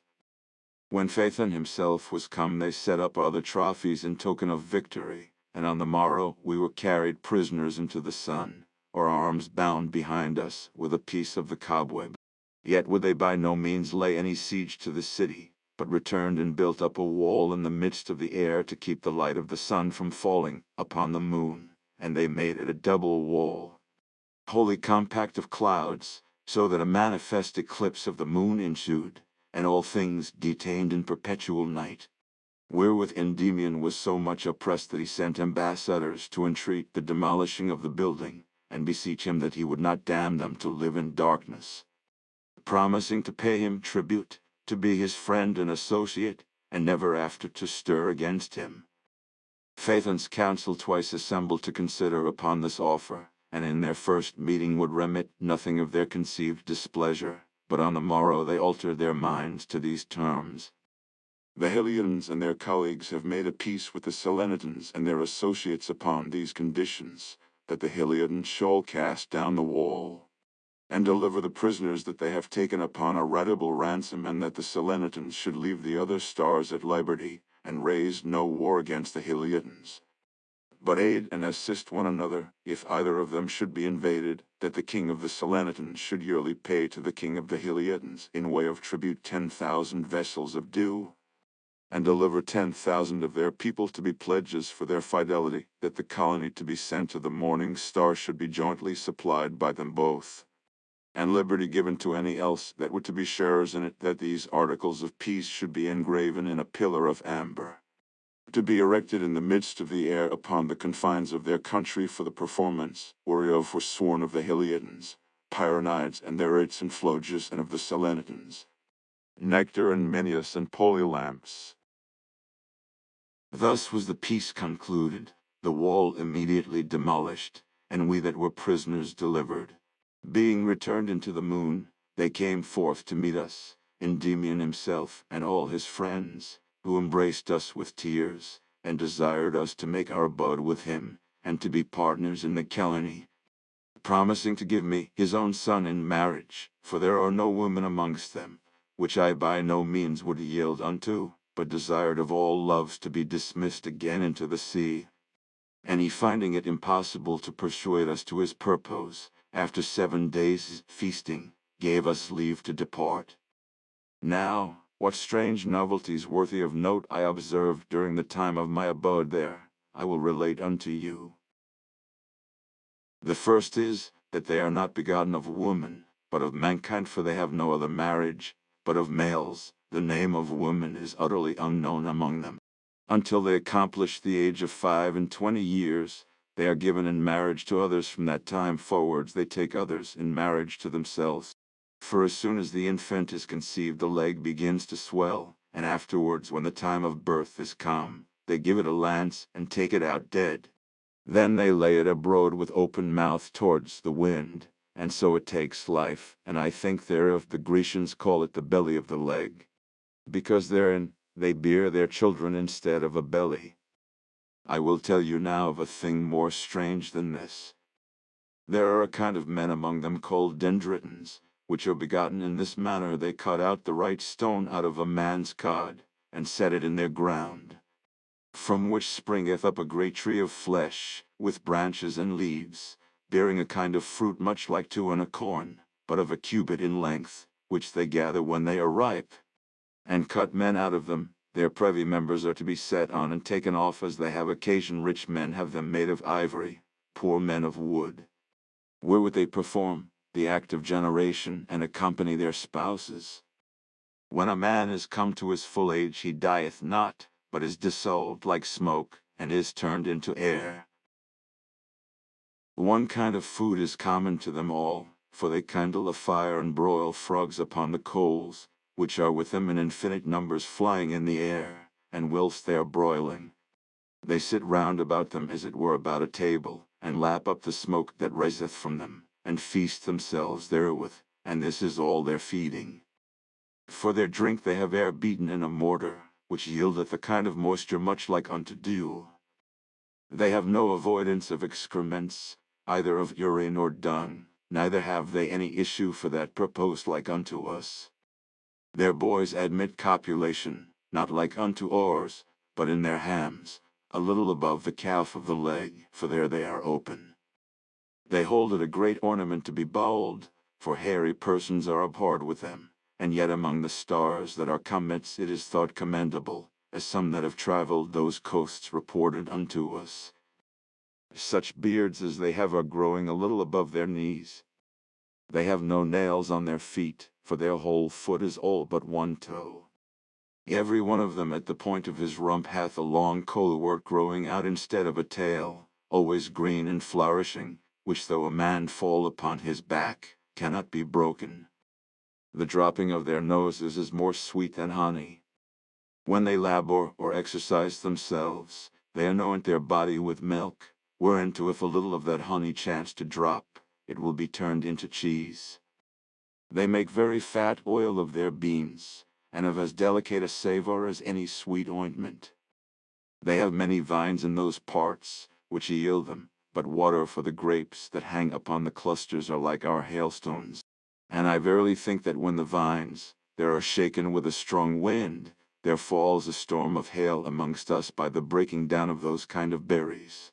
When Phaethon himself was come, they set up other trophies in token of victory, and on the morrow we were carried prisoners into the sun, our arms bound behind us with a piece of the cobweb. Yet would they by no means lay any siege to the city, but returned and built up a wall in the midst of the air to keep the light of the sun from falling upon the moon, and they made it a double wall, wholly compact of clouds, so that a manifest eclipse of the moon ensued, and all things detained in perpetual night. Wherewith Endymion was so much oppressed that he sent ambassadors to entreat the demolishing of the building, and beseech him that he would not damn them to live in darkness, promising to pay him tribute, to be his friend and associate, and never after to stir against him. Phaethon's council twice assembled to consider upon this offer, and in their first meeting would remit nothing of their conceived displeasure, but on the morrow they altered their minds to these terms: The Heliodans and their colleagues have made a peace with the Selenitans and their associates upon these conditions, that the Heliodans shall cast down the wall, and deliver the prisoners that they have taken upon a ratable ransom, and that the Selenitans should leave the other stars at liberty, and raise no war against the Heliodans, but aid and assist one another, if either of them should be invaded, that the king of the Selenitans should yearly pay to the king of the Heliodans in way of tribute 10,000 vessels of dew, and deliver 10,000 of their people to be pledges for their fidelity, that the colony to be sent to the morning star should be jointly supplied by them both, and liberty given to any else that were to be sharers in it, that these articles of peace should be engraven in a pillar of amber, to be erected in the midst of the air upon the confines of their country for the performance whereof were sworn of the Heliadans, Pyronides and Therites and Phlogius, and of the Selenitans, Nectar and Menius and Polylamps. Thus was the peace concluded, the wall immediately demolished, and we that were prisoners delivered. Being returned into the moon, they came forth to meet us, Endymion himself and all his friends, who embraced us with tears, and desired us to make our abode with him, and to be partners in the Calliony, promising to give me his own son in marriage, for there are no women amongst them, which I by no means would yield unto, but desired of all loves to be dismissed again into the sea. And he, finding it impossible to persuade us to his purpose, after 7 days' feasting, gave us leave to depart. Now, what strange novelties worthy of note I observed during the time of my abode there, I will relate unto you. The first is, that they are not begotten of woman, but of mankind, for they have no other marriage, but of males. The name of woman is utterly unknown among them. Until they accomplish the age of 25 years, they are given in marriage to others. From that time forwards they take others in marriage to themselves. For as soon as the infant is conceived, the leg begins to swell, and afterwards, when the time of birth is come, they give it a lance and take it out dead. Then they lay it abroad with open mouth towards the wind, and so it takes life, and I think thereof the Grecians call it the belly of the leg, because therein they bear their children instead of a belly. I will tell you now of a thing more strange than this. There are a kind of men among them called Dendritans, which are begotten in this manner: they cut out the right stone out of a man's cod, and set it in their ground, from which springeth up a great tree of flesh, with branches and leaves, bearing a kind of fruit much like to an acorn, but of a cubit in length, which they gather when they are ripe, and cut men out of them. Their privy members are to be set on and taken off as they have occasion. Rich men have them made of ivory, poor men of wood, wherewith they perform the act of generation and accompany their spouses. When a man is come to his full age, he dieth not, but is dissolved like smoke, and is turned into air. One kind of food is common to them all, for they kindle a fire and broil frogs upon the coals, which are with them in infinite numbers flying in the air, and whilst they are broiling, they sit round about them as it were about a table, and lap up the smoke that riseth from them, and feast themselves therewith, and this is all their feeding. For their drink they have air beaten in a mortar, which yieldeth a kind of moisture much like unto dew. They have no avoidance of excrements, either of urine or dung, neither have they any issue for that purpose like unto us. Their boys admit copulation, not like unto ours, but in their hams, a little above the calf of the leg, for there they are open. They hold it a great ornament to be bowled, for hairy persons are abhorred with them. And yet among the stars that are comets it is thought commendable, as some that have travelled those coasts reported unto us. Such beards as they have are growing a little above their knees. They have no nails on their feet, for their whole foot is all but one toe. Every one of them at the point of his rump hath a long colewort growing out instead of a tail, always green and flourishing, which though a man fall upon his back, cannot be broken. The dropping of their noses is more sweet than honey. When they labour or exercise themselves, they anoint their body with milk, whereinto if a little of that honey chance to drop, it will be turned into cheese. They make very fat oil of their beans, and of as delicate a savour as any sweet ointment. They have many vines in those parts, which yield them but water, for the grapes that hang upon the clusters are like our hailstones. And I verily think that when the vines there are shaken with a strong wind, there falls a storm of hail amongst us by the breaking down of those kind of berries.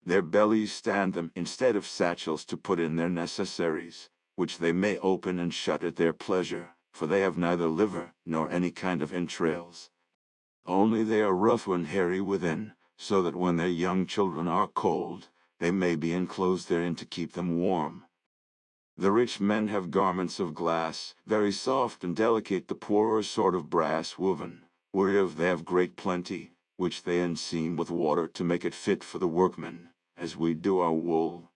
Their bellies stand them instead of satchels to put in their necessaries, which they may open and shut at their pleasure, for they have neither liver nor any kind of entrails. Only they are rough and hairy within, so that when their young children are cold, they may be enclosed therein to keep them warm. The rich men have garments of glass, very soft and delicate, the poorer sort of brass woven, whereof they have great plenty, which they enseam with water to make it fit for the workmen, as we do our wool.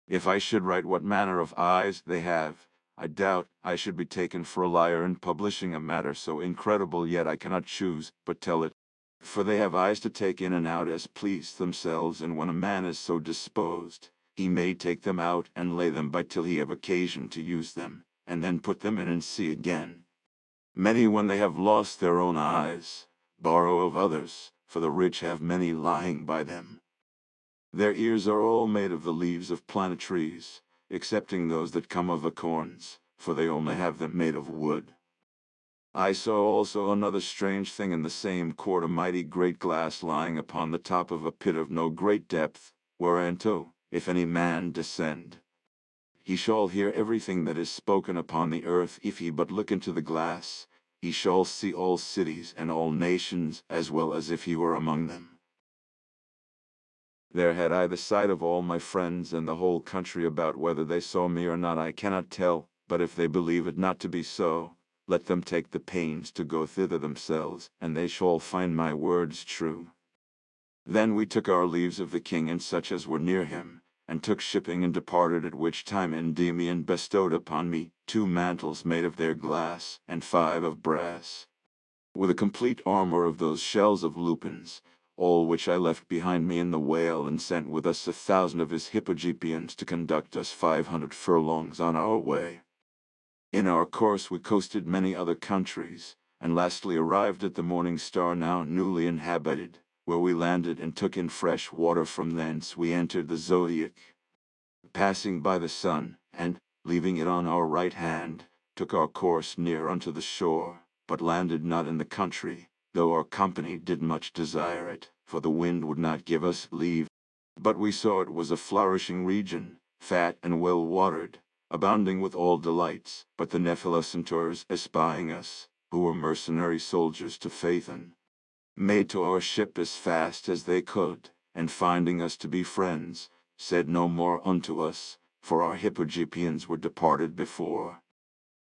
If I should write what manner of eyes they have, I doubt I should be taken for a liar in publishing a matter so incredible, yet I cannot choose but tell it. For they have eyes to take in and out as please themselves, and when a man is so disposed, he may take them out and lay them by till he have occasion to use them, and then put them in and see again. Many, when they have lost their own eyes, borrow of others, for the rich have many lying by them. Their ears are all made of the leaves of plant trees, excepting those that come of acorns, for they only have them made of wood. I saw also another strange thing in the same court, a mighty great glass lying upon the top of a pit of no great depth, whereinto, if any man descend, he shall hear everything that is spoken upon the earth. If he but look into the glass, he shall see all cities and all nations, as well as if he were among them. There had I the sight of all my friends and the whole country about. Whether they saw me or not I cannot tell, but if they believe it not to be so, let them take the pains to go thither themselves, and they shall find my words true. Then we took our leaves of the king and such as were near him, and took shipping and departed, at which time Endymion bestowed upon me 2 mantles made of their glass, and 5 of brass, with a complete armor of those shells of lupins, all which I left behind me in the whale, and sent with us 1,000 of his Hippogypians to conduct us 500 furlongs on our way. In our course we coasted many other countries, and lastly arrived at the Morning Star, now newly inhabited, where we landed and took in fresh water. From thence we entered the Zodiac, passing by the sun, and, leaving it on our right hand, took our course near unto the shore, but landed not in the country, though our company did much desire it, for the wind would not give us leave. But we saw it was a flourishing region, fat and well watered, abounding with all delights. But the Nephelocentaurs, espying us, who were mercenary soldiers to Phaethon, made to our ship as fast as they could, and finding us to be friends, said no more unto us, for our Hippogypians were departed before.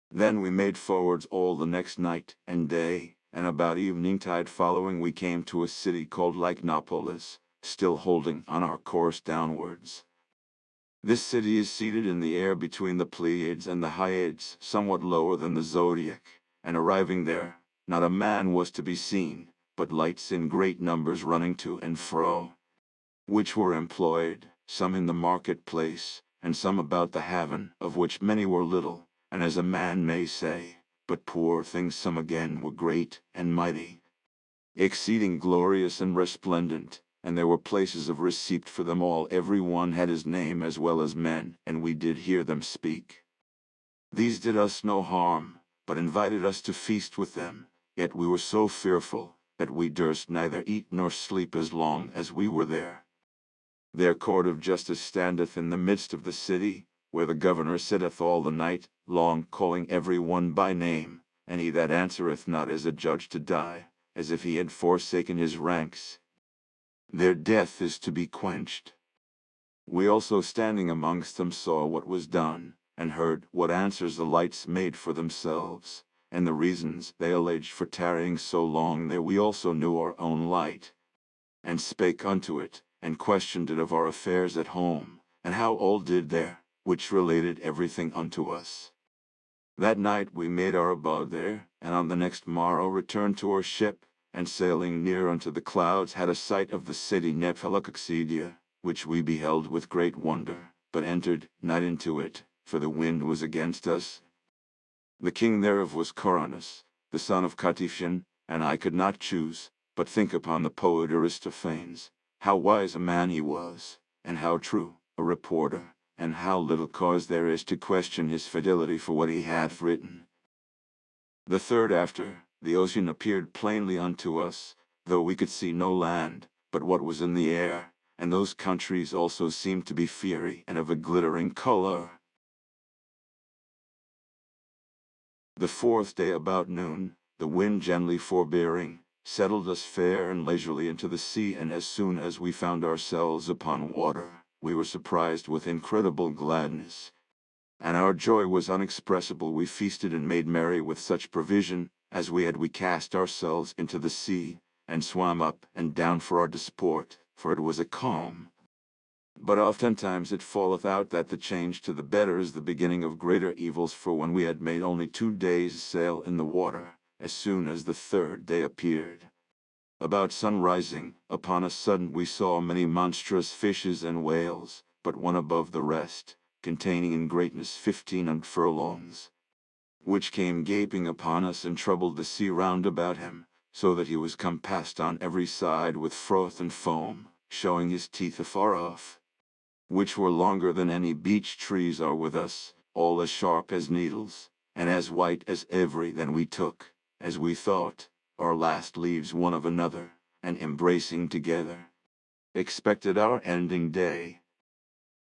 Then we made forwards all the next night and day, and about eventide following we came to a city called Lycnopolis, still holding on our course downwards. This city is seated in the air between the Pleiades and the Hyades, somewhat lower than the Zodiac, and arriving there, not a man was to be seen, but lights in great numbers running to and fro, which were employed, some in the market-place, and some about the haven, of which many were little, and as a man may say, but poor things. Some again were great and mighty, exceeding glorious and resplendent, and there were places of receipt for them all. Every one had his name as well as men, and we did hear them speak. These did us no harm, but invited us to feast with them, yet we were so fearful, that we durst neither eat nor sleep as long as we were there. Their court of justice standeth in the midst of the city, where the governor sitteth all the night long, calling every one by name, and he that answereth not is adjudged to die, as if he had forsaken his ranks. Their death is to be quenched. We also, standing amongst them, saw what was done, and heard what answers the lights made for themselves, and the reasons they alleged for tarrying so long there. We also knew our own light, and spake unto it, and questioned it of our affairs at home, and how all did there, which related everything unto us. That night we made our abode there, and on the next morrow returned to our ship, and sailing near unto the clouds had a sight of the city Nephelococcedia, which we beheld with great wonder, but entered not into it, for the wind was against us. The king thereof was Coronus, the son of Cautifon, and I could not choose but think upon the poet Aristophanes, how wise a man he was, and how true a reporter, and how little cause there is to question his fidelity for what he hath written. The third after, the ocean appeared plainly unto us, though we could see no land, but what was in the air, and those countries also seemed to be fiery and of a glittering color. The fourth day about noon, the wind gently forbearing, settled us fair and leisurely into the sea, and as soon as we found ourselves upon water, we were surprised with incredible gladness. And our joy was unexpressible. We feasted and made merry with such provision as we had. We cast ourselves into the sea, and swam up and down for our disport, for it was a calm. But oftentimes it falleth out that the change to the better is the beginning of greater evils. For when we had made only 2 days' sail in the water, as soon as the 3rd day appeared, about sunrising, upon a sudden we saw many monstrous fishes and whales, but one above the rest, containing in greatness 15 furlongs, which came gaping upon us and troubled the sea round about him, so that he was compassed on every side with froth and foam, showing his teeth afar off, which were longer than any beech trees are with us, all as sharp as needles, and as white as every. Then we took, as we thought, our last leaves one of another, and embracing together, expected our ending day.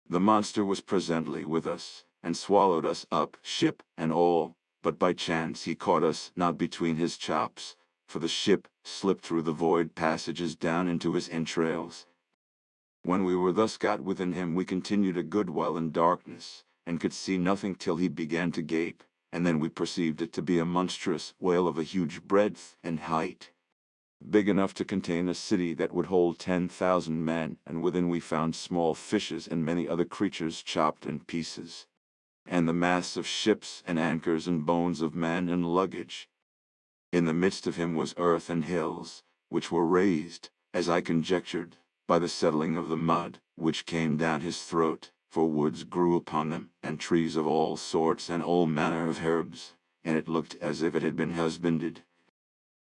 The monster was presently with us, and swallowed us up, ship and all, but by chance he caught us not between his chops, for the ship slipped through the void passages down into his entrails. When we were thus got within him, we continued a good while in darkness, and could see nothing till he began to gape, and then we perceived it to be a monstrous whale of a huge breadth and height, big enough to contain a city that would hold 10,000 men, and within we found small fishes and many other creatures chopped in pieces, and the masts of ships and anchors and bones of men and luggage. In the midst of him was earth and hills, which were raised, as I conjectured, by the settling of the mud, which came down his throat, for woods grew upon them, and trees of all sorts and all manner of herbs, and it looked as if it had been husbanded.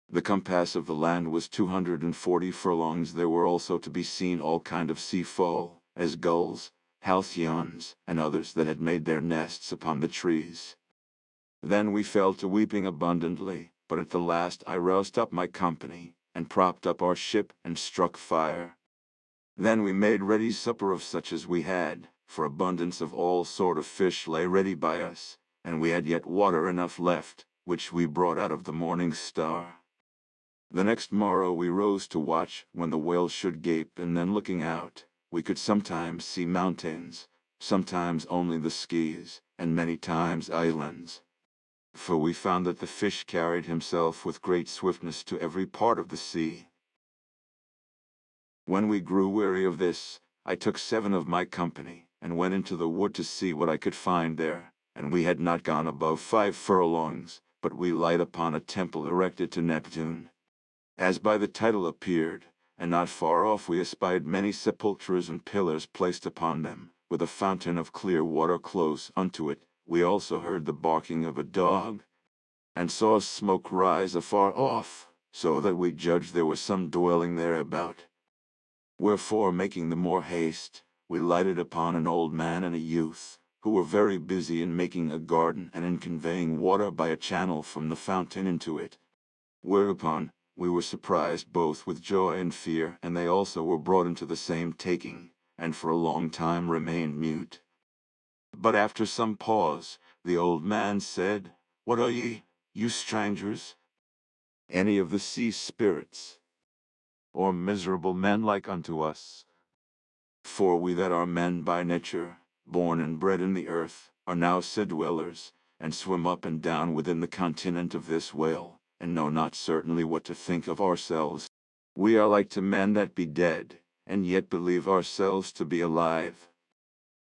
The compass of the land was 240 furlongs. There were also to be seen all kind of sea fowl, as gulls, halcyons, and others that had made their nests upon the trees. Then we fell to weeping abundantly, but at the last I roused up my company, and propped up our ship, and struck fire. Then we made ready supper of such as we had, for abundance of all sort of fish lay ready by us, and we had yet water enough left, which we brought out of the morning star. The next morrow we rose to watch when the whale should gape, and then looking out, we could sometimes see mountains, sometimes only the skies, and many times islands. For we found that the fish carried himself with great swiftness to every part of the sea. When we grew weary of this, I took 7 of my company, and went into the wood to see what I could find there, and we had not gone above 5 furlongs, but we light upon a temple erected to Neptune, as by the title appeared, and not far off we espied many sepulchres and pillars placed upon them, with a fountain of clear water close unto it. We also heard the barking of a dog, and saw smoke rise afar off, so that we judged there was some dwelling thereabout. Wherefore, making the more haste, we lighted upon an old man and a youth, who were very busy in making a garden and in conveying water by a channel from the fountain into it. Whereupon, we were surprised both with joy and fear, and they also were brought into the same taking, and for a long time remained mute. But after some pause, the old man said, "What are ye, you strangers? Any of the sea spirits, or miserable men like unto us? For we that are men by nature, born and bred in the earth, are now sea dwellers, and swim up and down within the continent of this whale, and know not certainly what to think of ourselves. We are like to men that be dead, and yet believe ourselves to be alive."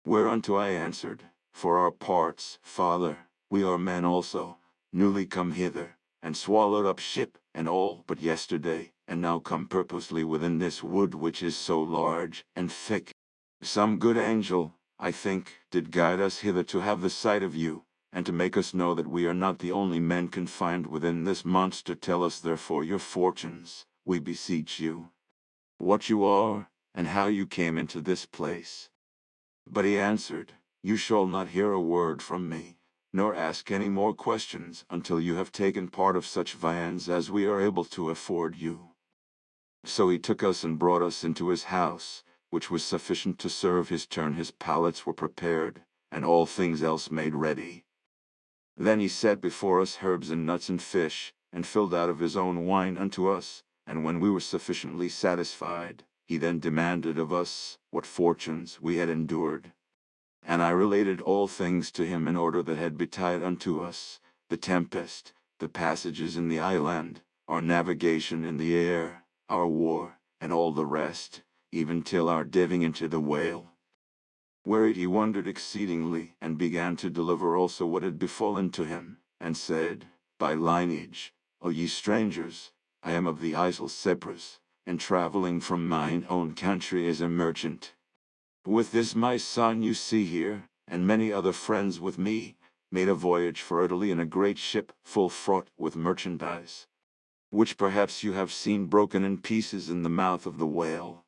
Whereunto I answered, "For our parts, Father, we are men also, newly come hither, and swallowed up ship and all but yesterday, and now come purposely within this wood which is so large and thick. Some good angel, I think, did guide us hither to have the sight of you, and to make us know that we are not the only men confined within this monster. Tell us therefore your fortunes, we beseech you, what you are, and how you came into this place." But he answered, "You shall not hear a word from me, nor ask any more questions until you have taken part of such viands as we are able to afford you." So he took us and brought us into his house, which was sufficient to serve his turn. His pallets were prepared, and all things else made ready. Then he set before us herbs and nuts and fish, and filled out of his own wine unto us, and when we were sufficiently satisfied, he then demanded of us what fortunes we had endured. And I related all things to him in order that had betide unto us, the tempest, the passages in the island, our navigation in the air, our war, and all the rest, even till our diving into the whale. Whereat he wondered exceedingly, and began to deliver also what had befallen to him, and said, By lineage, O ye strangers, I am of the isle Cyprus, and travelling from mine own country as a merchant. With this my son you see here, and many other friends with me, made a voyage for Italy in a great ship full fraught with merchandise, which perhaps you have seen broken in pieces in the mouth of the whale.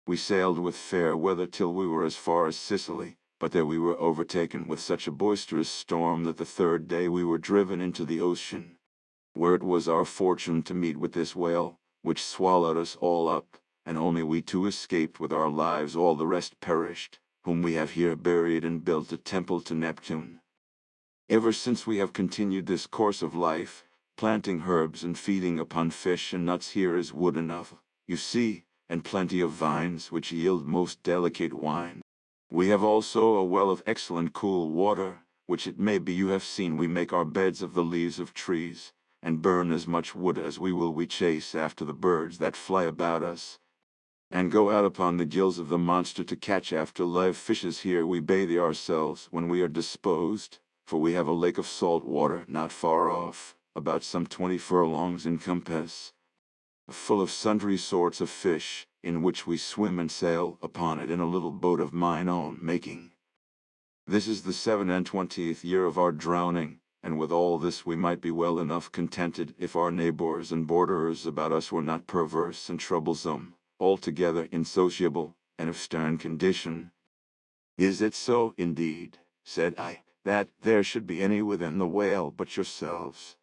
We sailed with fair weather till we were as far as Sicily, but there we were overtaken with such a boisterous storm that the third day we were driven into the ocean, where it was our fortune to meet with this whale, which swallowed us all up, and only we two escaped with our lives, all the rest perished, whom we have here buried and built a temple to Neptune. Ever since we have continued this course of life, planting herbs and feeding upon fish and nuts. Here is wood enough, you see, and plenty of vines which yield most delicate wine. We have also a well of excellent cool water, which it may be you have seen. We make our beds of the leaves of trees, and burn as much wood as we will. We chase after the birds that fly about us, and go out upon the gills of the monster to catch after live fishes. Here we bathe ourselves when we are disposed, for we have a lake of salt water not far off, about some 20 furlongs in compass, full of sundry sorts of fish, in which we swim and sail upon it in a little boat of mine own making. This is the 27th year of our drowning, and with all this we might be well enough contented if our neighbors and borderers about us were not perverse and troublesome, altogether insociable, and of stern condition. Is it so, indeed, said I, that there should be any within the whale but yourselves?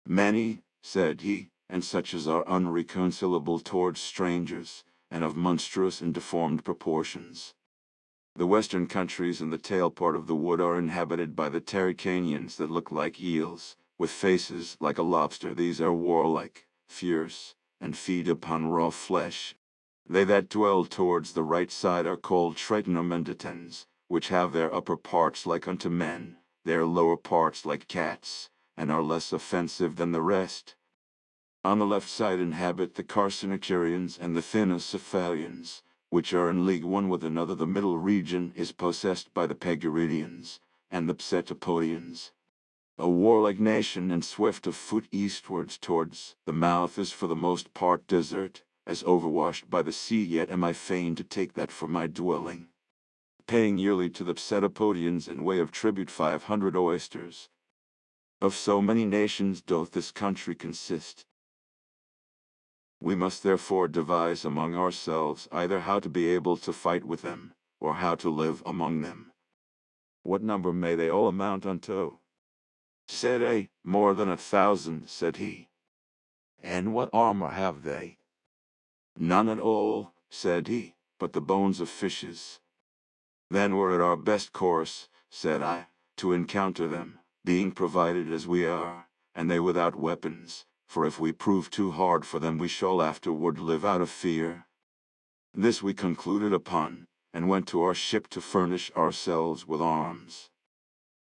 Many, said he, and such as are unreconcilable towards strangers, and of monstrous and deformed proportions. The western countries and the tail part of the wood are inhabited by the Territorians that look like eels, with faces like a lobster. These are warlike, fierce, and feed upon raw flesh. They that dwell towards the right side are called Tritonamendatans, which have their upper parts like unto men, their lower parts like cats, and are less offensive than the rest. On the left side inhabit the Carcinocherians and the Thinocephalians, which are in league one with another. The middle region is possessed by the Pegaridians and the Psetapodians, a warlike nation and swift of foot eastwards towards the mouth is for the most part desert, as overwashed by the sea. Yet am I fain to take that for my dwelling, paying yearly to the Psetapodians in way of tribute 500 oysters. Of so many nations doth this country consist. We must therefore devise among ourselves either how to be able to fight with them, or how to live among them. What number may they all amount unto? Said I. More than 1,000, said he. And what armor have they? None at all, said he, but the bones of fishes. Then we're at our best course, said I, to encounter them, being provided as we are, and they without weapons. For if we prove too hard for them we shall afterward live out of fear. This we concluded upon, and went to our ship to furnish ourselves with arms.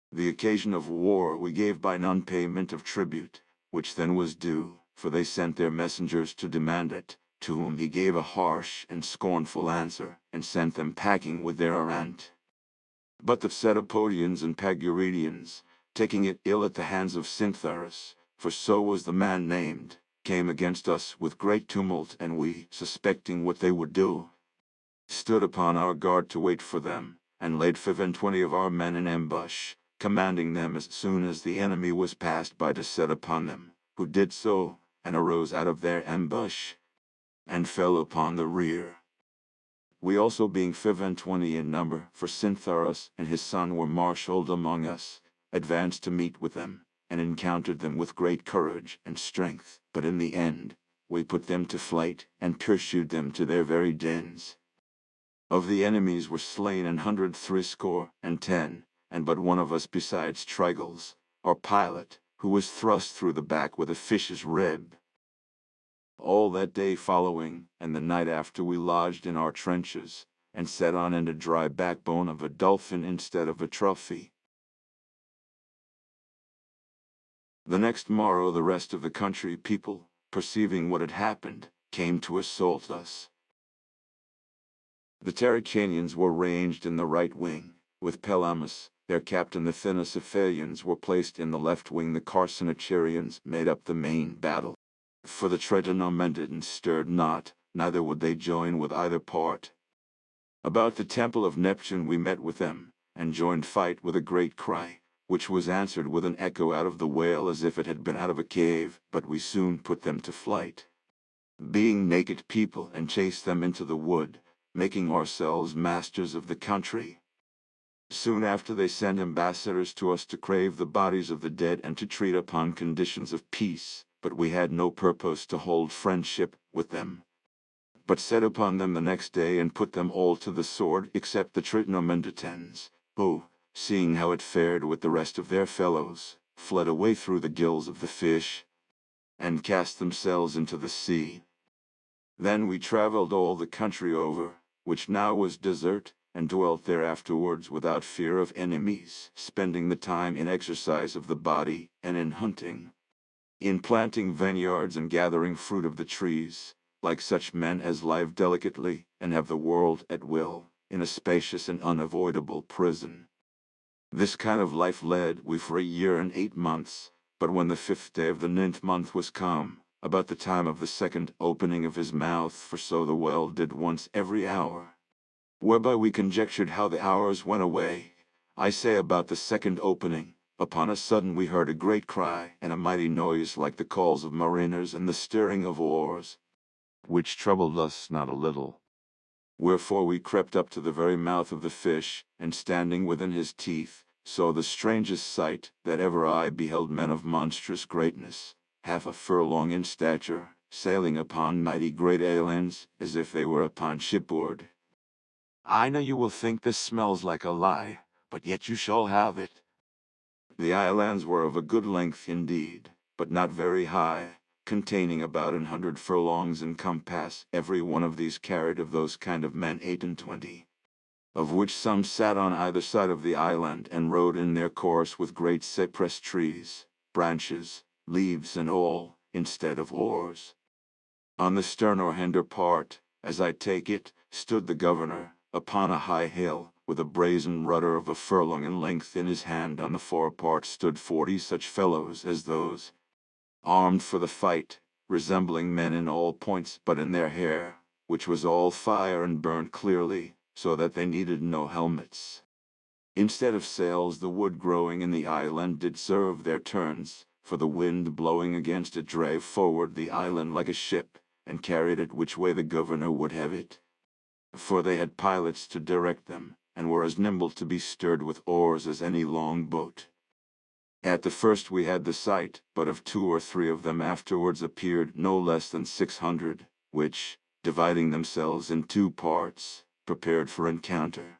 The occasion of war we gave by non-payment of tribute, which then was due, for they sent their messengers to demand it, to whom he gave a harsh and scornful answer, and sent them packing with their errant. But the Psetapodians and Paguridians, taking it ill at the hands of Cyntharus, for so was the man named, came against us with great tumult, and we, suspecting what they would do, stood upon our guard to wait for them, and laid 25 of our men in ambush, commanding them as soon as the enemy was passed by to set upon them, who did so, and arose out of their ambush, and fell upon the rear. We also being 25 in number, for Cyntharus and his son were marshalled among us, advanced to meet with them, and encountered them with great courage and strength. But in the end, we put them to flight, and pursued them to their very dens. Of the enemies were slain 160, and but one of us besides Trigles, our pilot, who was thrust through the back with a fish's rib. All that day following, and the night after, we lodged in our trenches, and set on end a dry backbone of a dolphin instead of a trophy. The next morrow the rest of the country people, perceiving what had happened, came to assault us. The Territorians were ranged in the right wing, with Pelamus, their captain. The Thinocephalians were placed in the left wing. The Carcinotirians made up the main battle. For the Tritonomenditans stirred not, neither would they join with either part. About the temple of Neptune we met with them, and joined fight with a great cry, which was answered with an echo out of the whale as if it had been out of a cave, but we soon put them to flight, being naked people, and chased them into the wood, making ourselves masters of the country. Soon after they sent ambassadors to us to crave the bodies of the dead and to treat upon conditions of peace, but we had no purpose to hold friendship with them, but set upon them the next day and put them all to the sword except the Tritonomenditans, who, seeing how it fared with the rest of their fellows, fled away through the gills of the fish, and cast themselves into the sea. Then we travelled all the country over, which now was desert, and dwelt there afterwards without fear of enemies, spending the time in exercise of the body, and in hunting, in planting vineyards and gathering fruit of the trees, like such men as live delicately, and have the world at will, in a spacious and unavoidable prison. This kind of life led we for a year and 8 months, but when the 5th day of the 9th month was come, about the time of the second opening of his mouth, for so the well did once every hour, whereby we conjectured how the hours went away, I say about the second opening, upon a sudden we heard a great cry, and a mighty noise like the calls of mariners and the stirring of oars, which troubled us not a little. Wherefore we crept up to the very mouth of the fish, and standing within his teeth, saw the strangest sight that ever I beheld. Men of monstrous greatness, half a furlong in stature, sailing upon mighty great islands, as if they were upon shipboard. I know you will think this smells like a lie, but yet you shall have it. The islands were of a good length indeed, but not very high, containing about 100 furlongs in compass. Every one of these carried of those kind of men 28, of which some sat on either side of the island and rowed in their course with great cypress trees, branches, leaves and all, instead of oars. On the stern or hinder part, as I take it, stood the governor, upon a high hill, with a brazen rudder of a furlong in length in his hand. On the forepart stood 40 such fellows as those, armed for the fight, resembling men in all points but in their hair, which was all fire and burned clearly, so that they needed no helmets. Instead of sails, the wood growing in the island did serve their turns, for the wind blowing against it drave forward the island like a ship, and carried it which way the governor would have it. For they had pilots to direct them, and were as nimble to be stirred with oars as any long boat. At the first we had the sight but of 2 or 3 of them. Afterwards appeared no less than 600, which, dividing themselves in 2 parts, prepared for encounter,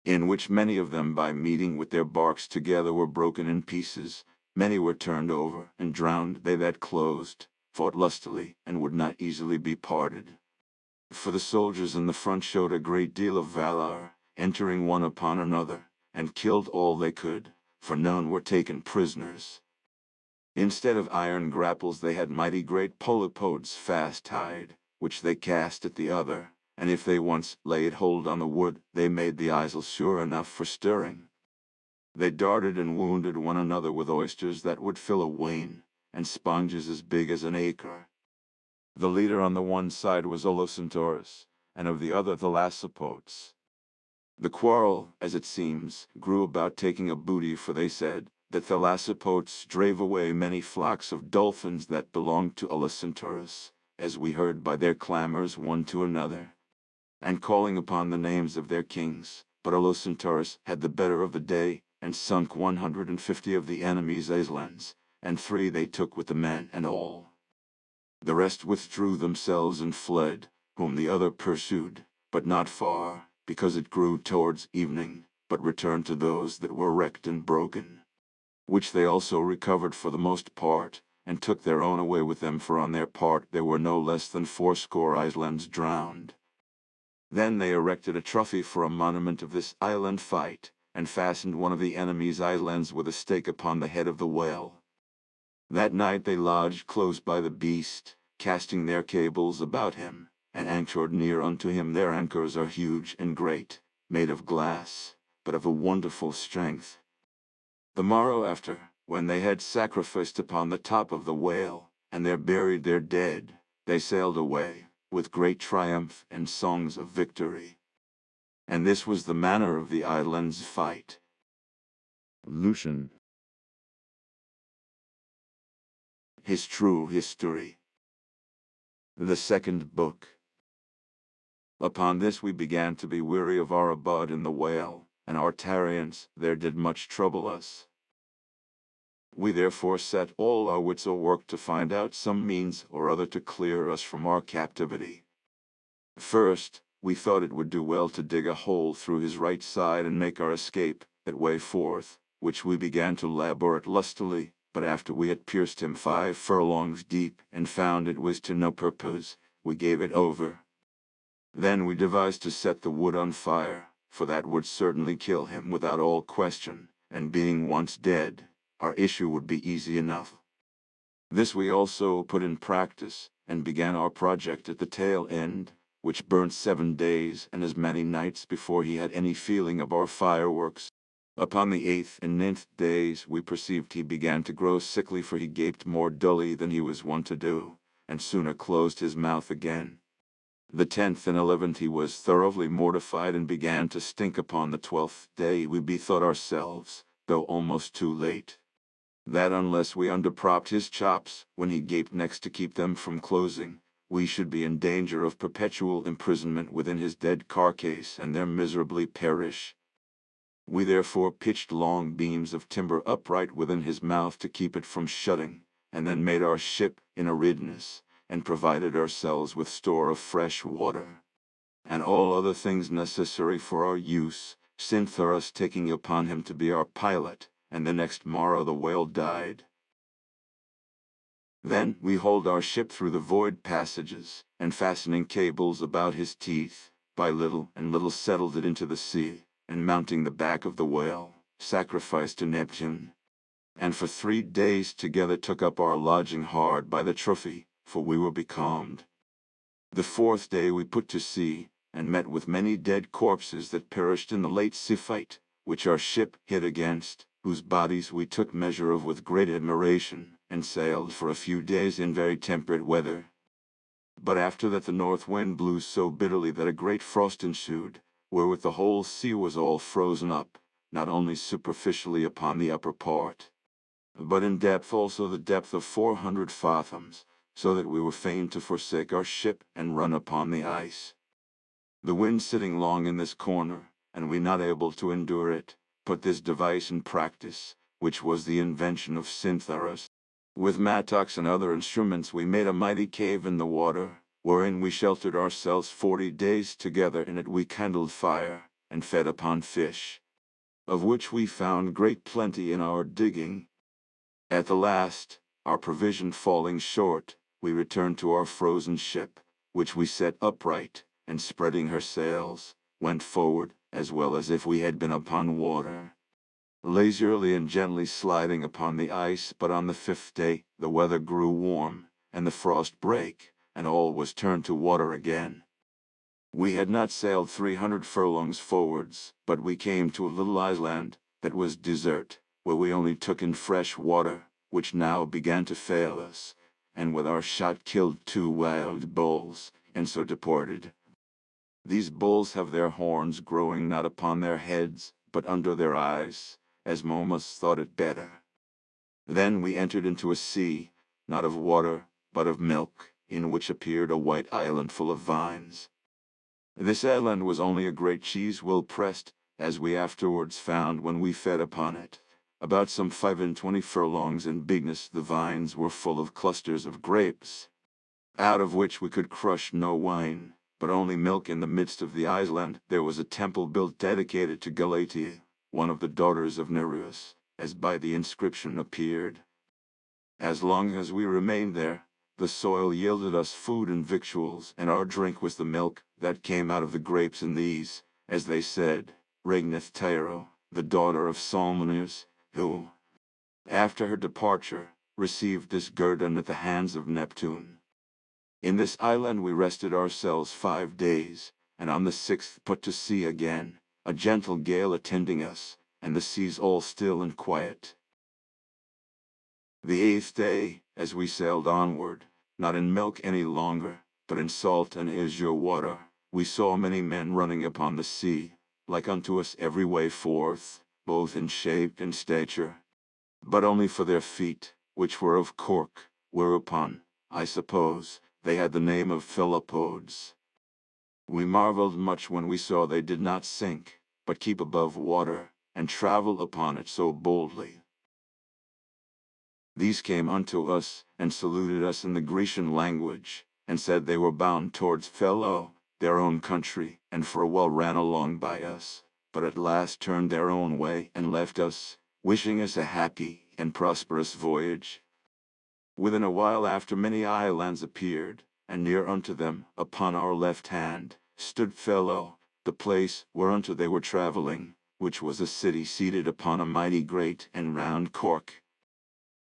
in which many of them by meeting with their barks together were broken in pieces, many were turned over and drowned. They that closed fought lustily, and would not easily be parted. For the soldiers in the front showed a great deal of valor, entering one upon another, and killed all they could, for none were taken prisoners. Instead of iron grapples they had mighty great polypodes fast tied, which they cast at the other, and if they once laid hold on the wood, they made the isles sure enough for stirring. They darted and wounded one another with oysters that would fill a wain, and sponges as big as an acre. The leader on the one side was Olocentorus, and of the other the Lassipotes. The quarrel, as it seems, grew about taking a booty, for they said that the Lassipotes drave away many flocks of dolphins that belonged to Olocentorus, as we heard by their clamors one to another, and calling upon the names of their kings. But Olocentorus had the better of the day, and sunk 150 of the enemy's islands, and 3 they took with the men and all. The rest withdrew themselves and fled, whom the other pursued, but not far, because it grew towards evening, but returned to those that were wrecked and broken, which they also recovered for the most part, and took their own away with them. For on their part there were no less than 80 islands drowned. Then they erected a trophy for a monument of this island fight, and fastened one of the enemy's islands with a stake upon the head of the whale. That night they lodged close by the beast, casting their cables about him, and anchored near unto him. Their anchors are huge and great, made of glass, but of a wonderful strength. The morrow after, when they had sacrificed upon the top of the whale, and there buried their dead, they sailed away, with great triumph and songs of victory. And this was the manner of the island's fight. Lucian. His true history. The second book. Upon this we began to be weary of our abode in the whale, and our tarriance there did much trouble us. We therefore set all our wits a work to find out some means or other to clear us from our captivity. First, we thought it would do well to dig a hole through his right side and make our escape that way forth, which we began to labor at lustily, but after we had pierced him 5 furlongs deep, and found it was to no purpose, we gave it over. Then we devised to set the wood on fire, for that would certainly kill him without all question, and being once dead, our issue would be easy enough. This we also put in practice, and began our project at the tail end, which burnt 7 days and as many nights before he had any feeling of our fireworks. Upon the 8th and 9th days we perceived he began to grow sickly, for he gaped more dully than he was wont to do, and sooner closed his mouth again. The 10th and 11th he was thoroughly mortified, and began to stink. Upon the 12th day we bethought ourselves, though almost too late, that unless we underpropped his chops when he gaped next to keep them from closing, we should be in danger of perpetual imprisonment within his dead carcase, and there miserably perish. We therefore pitched long beams of timber upright within his mouth to keep it from shutting, and then made our ship in a readiness, and provided ourselves with store of fresh water, and all other things necessary for our use, Cyntharus taking upon him to be our pilot, and the next morrow the whale died. Then we hauled our ship through the void passages, and fastening cables about his teeth, by little and little settled it into the sea, and mounting the back of the whale, sacrificed to Neptune. And for 3 days together took up our lodging hard by the trophy, for we were becalmed. The 4th day we put to sea, and met with many dead corpses that perished in the late sea fight, which our ship hit against, whose bodies we took measure of with great admiration, and sailed for a few days in very temperate weather. But after that the north wind blew so bitterly that a great frost ensued, wherewith the whole sea was all frozen up, not only superficially upon the upper part, but in depth also, the depth of 400 fathoms, so that we were fain to forsake our ship and run upon the ice. The wind sitting long in this corner, and we not able to endure it, put this device in practice, which was the invention of Cyntharus. With mattocks and other instruments we made a mighty cave in the water, wherein we sheltered ourselves 40 days together. In it we kindled fire, and fed upon fish, of which we found great plenty in our digging. At the last, our provision falling short, we returned to our frozen ship, which we set upright, and spreading her sails, went forward, as well as if we had been upon water, leisurely and gently sliding upon the ice. But on the 5th day the weather grew warm, and the frost brake, and all was turned to water again. We had not sailed 300 furlongs forwards, but we came to a little island that was desert, where we only took in fresh water, which now began to fail us, and with our shot killed 2 wild bulls, and so departed. These bulls have their horns growing not upon their heads, but under their eyes, as Momus thought it better. Then we entered into a sea, not of water, but of milk, in which appeared a white island full of vines. This island was only a great cheese well pressed, as we afterwards found when we fed upon it, about some 25 furlongs in bigness. The vines were full of clusters of grapes, out of which we could crush no wine, but only milk. In the midst of the island there was a temple built dedicated to Galatea, one of the daughters of Nereus, as by the inscription appeared. As long as we remained there, the soil yielded us food and victuals, and our drink was the milk that came out of the grapes in these, as they said, reigneth Tyro, the daughter of Salmoneus, who, after her departure, received this guerdon at the hands of Neptune. In this island we rested ourselves 5 days, and on the 6th put to sea again, a gentle gale attending us, and the seas all still and quiet. The 8th day, as we sailed onward, not in milk any longer, but in salt and azure water, we saw many men running upon the sea, like unto us every way forth, both in shape and stature, but only for their feet, which were of cork, whereupon, I suppose, they had the name of Philippodes. We marveled much when we saw they did not sink, but keep above water, and travel upon it so boldly. These came unto us, and saluted us in the Grecian language, and said they were bound towards Philo, their own country, and for a while ran along by us, but at last turned their own way and left us, wishing us a happy and prosperous voyage. Within a while after many islands appeared, and near unto them, upon our left hand, stood Philo, the place whereunto they were travelling, which was a city seated upon a mighty great and round cork.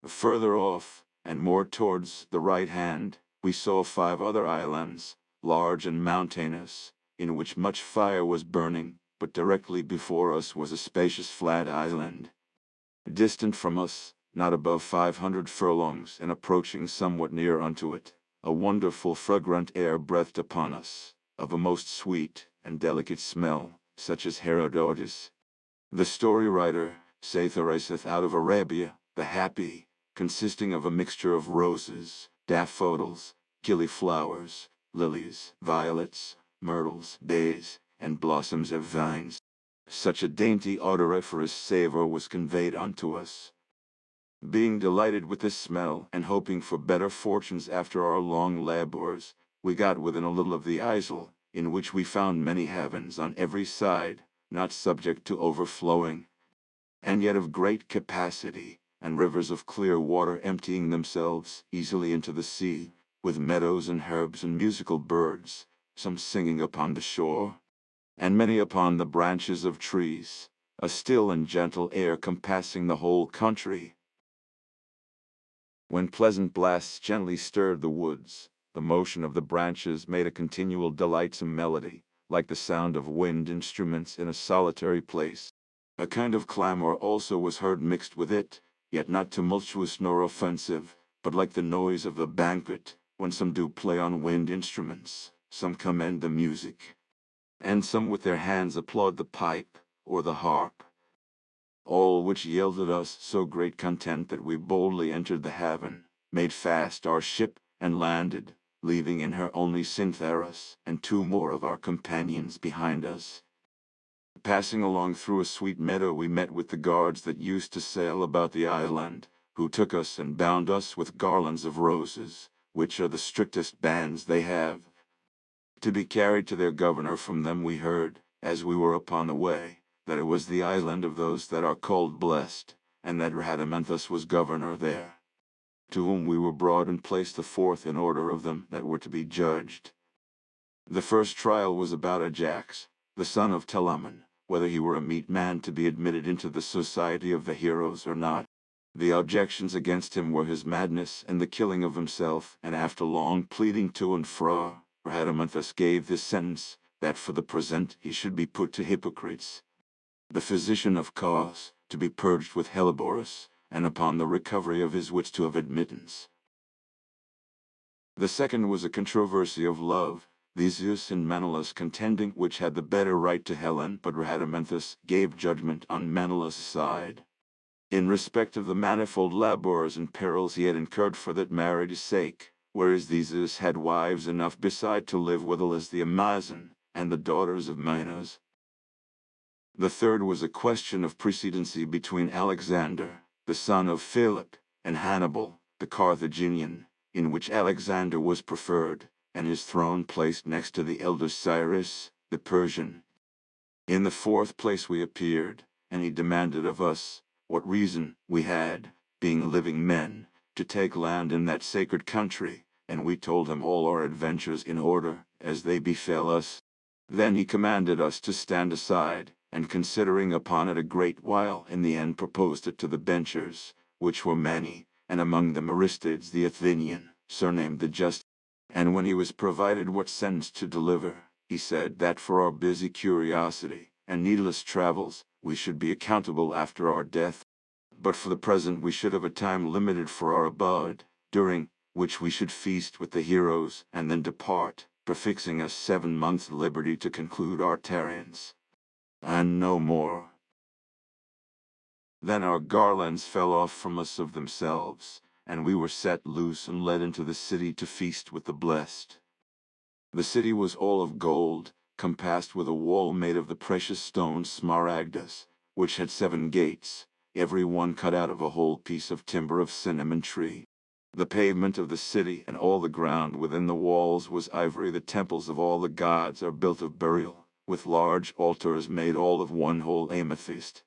Further off, and more towards the right hand, we saw 5 other islands, large and mountainous, in which much fire was burning, but directly before us was a spacious flat island, distant from us, not above 500 furlongs, and approaching somewhat near unto it. A wonderful fragrant air breathed upon us, of a most sweet and delicate smell, such as Herodotus, the story writer, saith ariseth out of Arabia, the happy, consisting of a mixture of roses, daffodils, gilliflowers, lilies, violets, myrtles, bays, and blossoms of vines. Such a dainty odoriferous savor was conveyed unto us. Being delighted with this smell, and hoping for better fortunes after our long labors, we got within a little of the isle, in which we found many havens on every side, not subject to overflowing, and yet of great capacity, and rivers of clear water emptying themselves easily into the sea, with meadows and herbs and musical birds, some singing upon the shore, and many upon the branches of trees, a still and gentle air compassing the whole country. When pleasant blasts gently stirred the woods, the motion of the branches made a continual delightsome melody, like the sound of wind instruments in a solitary place. A kind of clamor also was heard mixed with it, yet not tumultuous nor offensive, but like the noise of a banquet, when some do play on wind instruments, some commend the music, and some with their hands applaud the pipe, or the harp. All which yielded us so great content that we boldly entered the haven, made fast our ship, and landed, leaving in her only Cyntharas and 2 more of our companions behind us. Passing along through a sweet meadow we met with the guards that used to sail about the island, who took us and bound us with garlands of roses, which are the strictest bands they have, to be carried to their governor. From them we heard, as we were upon the way, that it was the island of those that are called blessed, and that Rhadamanthus was governor there, to whom we were brought and placed the 4th in order of them that were to be judged. The first trial was about Ajax, the son of Telamon, whether he were a meet man to be admitted into the society of the heroes or not. The objections against him were his madness and the killing of himself, and after long pleading to and fro, Rhadamanthus gave this sentence, that for the present he should be put to Hippocrates, the physician of Cos, to be purged with Hellebores, and upon the recovery of his wits to have admittance. The second was a controversy of love, Theseus and Menelaus contending which had the better right to Helen, but Rhadamanthus gave judgment on Menelaus' side, in respect of the manifold labors and perils he had incurred for that marriage's sake, whereas Theseus had wives enough beside to live withal as the Amazon, and the daughters of Minos. The third was a question of precedency between Alexander, the son of Philip, and Hannibal, the Carthaginian, in which Alexander was preferred, and his throne placed next to the elder Cyrus, the Persian. In the 4th place we appeared, and he demanded of us, what reason we had, being living men, to take land in that sacred country, and we told him all our adventures in order, as they befell us. Then he commanded us to stand aside, and considering upon it a great while, in the end proposed it to the benchers, which were many, and among them Aristides the Athenian, surnamed the Just. And when he was provided what sentence to deliver, he said that for our busy curiosity and needless travels we should be accountable after our death, but for the present we should have a time limited for our abode, during which we should feast with the heroes, and then depart, prefixing us 7 months' liberty to conclude our Territorians, and no more. Then our garlands fell off from us of themselves, and we were set loose and led into the city to feast with the blessed. The city was all of gold, compassed with a wall made of the precious stone smaragdus, which had 7 gates, every one cut out of a whole piece of timber of cinnamon tree. The pavement of the city and all the ground within the walls was ivory. The temples of all the gods are built of beryl, with large altars made all of one whole amethyst,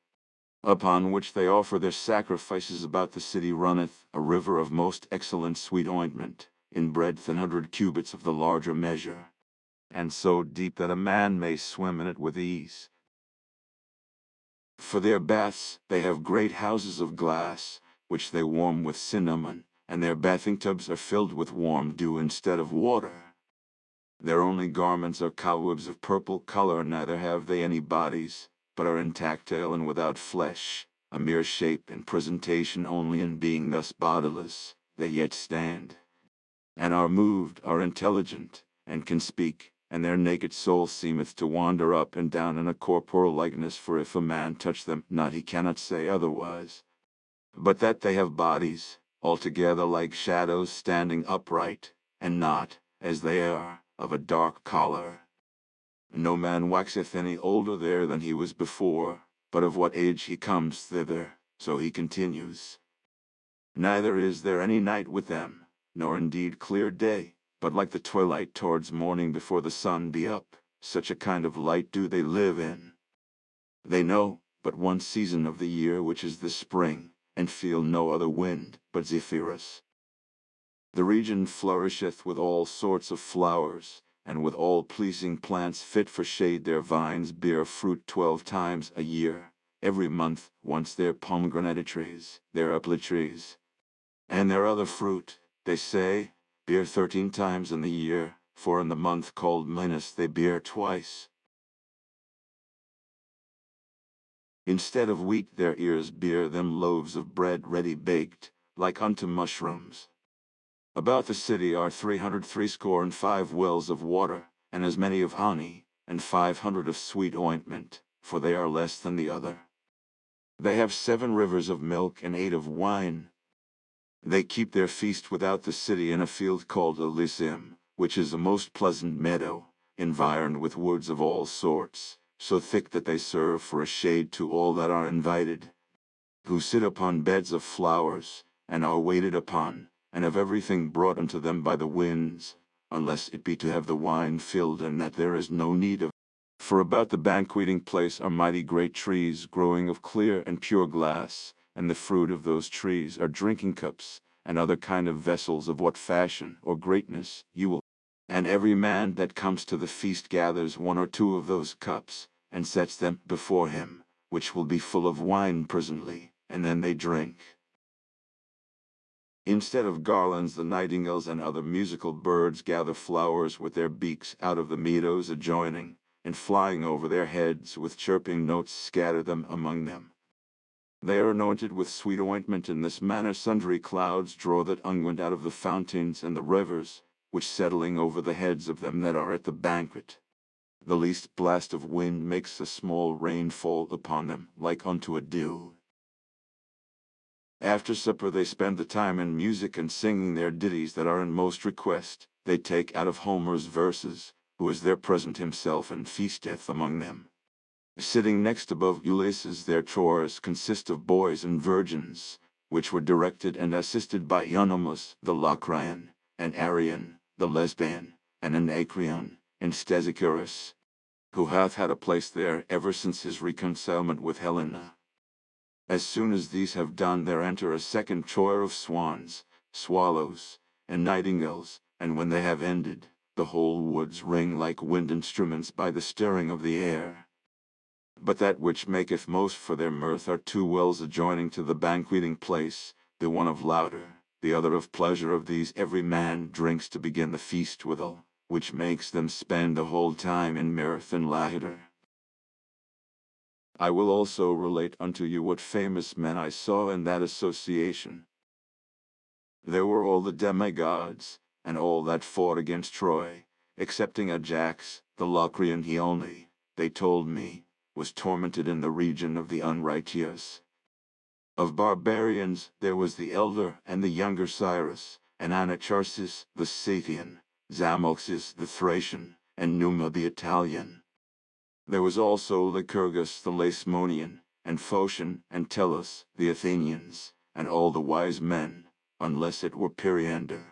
upon which they offer their sacrifices. About the city runneth a river of most excellent sweet ointment, in breadth 100 cubits of the larger measure, and so deep that a man may swim in it with ease. For their baths they have great houses of glass, which they warm with cinnamon, and their bathing tubs are filled with warm dew instead of water. Their only garments are cobwebs of purple color, neither have they any bodies, but are intactile and without flesh, a mere shape and presentation only. In being thus bodiless, they yet stand, and are moved, are intelligent, and can speak, and their naked soul seemeth to wander up and down in a corporal likeness. For if a man touch them not, he cannot say otherwise, but that they have bodies, altogether like shadows, standing upright, and not, as they are, of a dark color. No man waxeth any older there than he was before, but of what age he comes thither, so he continues. Neither is there any night with them, nor indeed clear day, but like the twilight towards morning before the sun be up, such a kind of light do they live in. They know but one season of the year, which is the spring, and feel no other wind but Zephyrus. The region flourisheth with all sorts of flowers, and with all pleasing plants fit for shade. Their vines bear fruit 12 times a year, every month once. Their pomegranate trees, their apple trees, and their other fruit, they say, bear 13 times in the year, for in the month called Minas they bear twice. Instead of wheat their ears bear them loaves of bread ready baked, like unto mushrooms. About the city are 365 wells of water, and as many of honey, and 500 of sweet ointment, for they are less than the other. They have 7 rivers of milk and 8 of wine. They keep their feast without the city in a field called Elysium, which is a most pleasant meadow, environed with woods of all sorts, so thick that they serve for a shade to all that are invited, who sit upon beds of flowers, and are waited upon, and have everything brought unto them by the winds, unless it be to have the wine filled, and that there is no need of. For about the banqueting place are mighty great trees growing of clear and pure glass, and the fruit of those trees are drinking cups, and other kind of vessels of what fashion or greatness you will. And every man that comes to the feast gathers 1 or 2 of those cups, and sets them before him, which will be full of wine presently, and then they drink. Instead of garlands, the nightingales and other musical birds gather flowers with their beaks out of the meadows adjoining, and flying over their heads with chirping notes scatter them among them. They are anointed with sweet ointment. In this manner sundry clouds draw that unguent out of the fountains and the rivers, which settling over the heads of them that are at the banquet, the least blast of wind makes a small rain fall upon them, like unto a dew. After supper they spend the time in music and singing their ditties that are in most request. They take out of Homer's verses, who is there present himself and feasteth among them. Sitting next above Ulysses, their chorus consist of boys and virgins, which were directed and assisted by Eunomus the Locrian, and Arion the Lesbian, and Anacreon, and Stesichorus, who hath had a place there ever since his reconcilement with Helena. As soon as these have done, there enter a second choir of swans, swallows, and nightingales, and when they have ended, The whole woods ring like wind instruments by the stirring of the air. But that which maketh most for their mirth are two wells adjoining to the banqueting place, the one of laughter, the other of pleasure. Of these every man drinks to begin the feast withal, which makes them spend the whole time in mirth and laughter. I will also relate unto you what famous men I saw in that association. There were all the demigods, and all that fought against Troy, excepting Ajax, the Locrian. He only, they told me, was tormented in the region of the unrighteous. Of barbarians there was the elder and the younger Cyrus, and Anacharsis the Scythian, Zamoxis the Thracian, and Numa the Italian. There was also Lycurgus the Lacedaemonian, and Phocion and Tellus the Athenians, and all the wise men, unless it were Periander.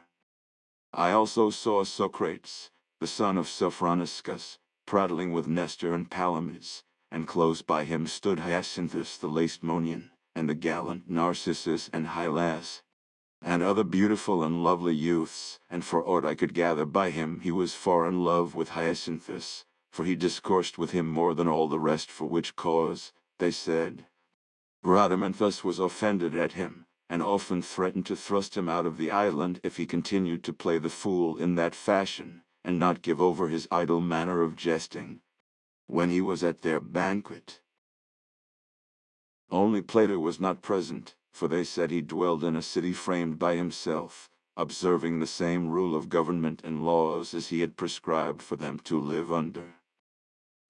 I also saw Socrates, the son of Sophroniscus, prattling with Nestor and Palamedes, and close by him stood Hyacinthus the Lacedaemonian, and the gallant Narcissus and Hylas, and other beautiful and lovely youths. And for aught I could gather by him, he was far in love with Hyacinthus, for he discoursed with him more than all the rest, for which cause, they said, Rhadamanthus was offended at him, and often threatened to thrust him out of the island if he continued to play the fool in that fashion, and not give over his idle manner of jesting, when he was at their banquet. Only Plato was not present, for they said he dwelled in a city framed by himself, observing the same rule of government and laws as he had prescribed for them to live under.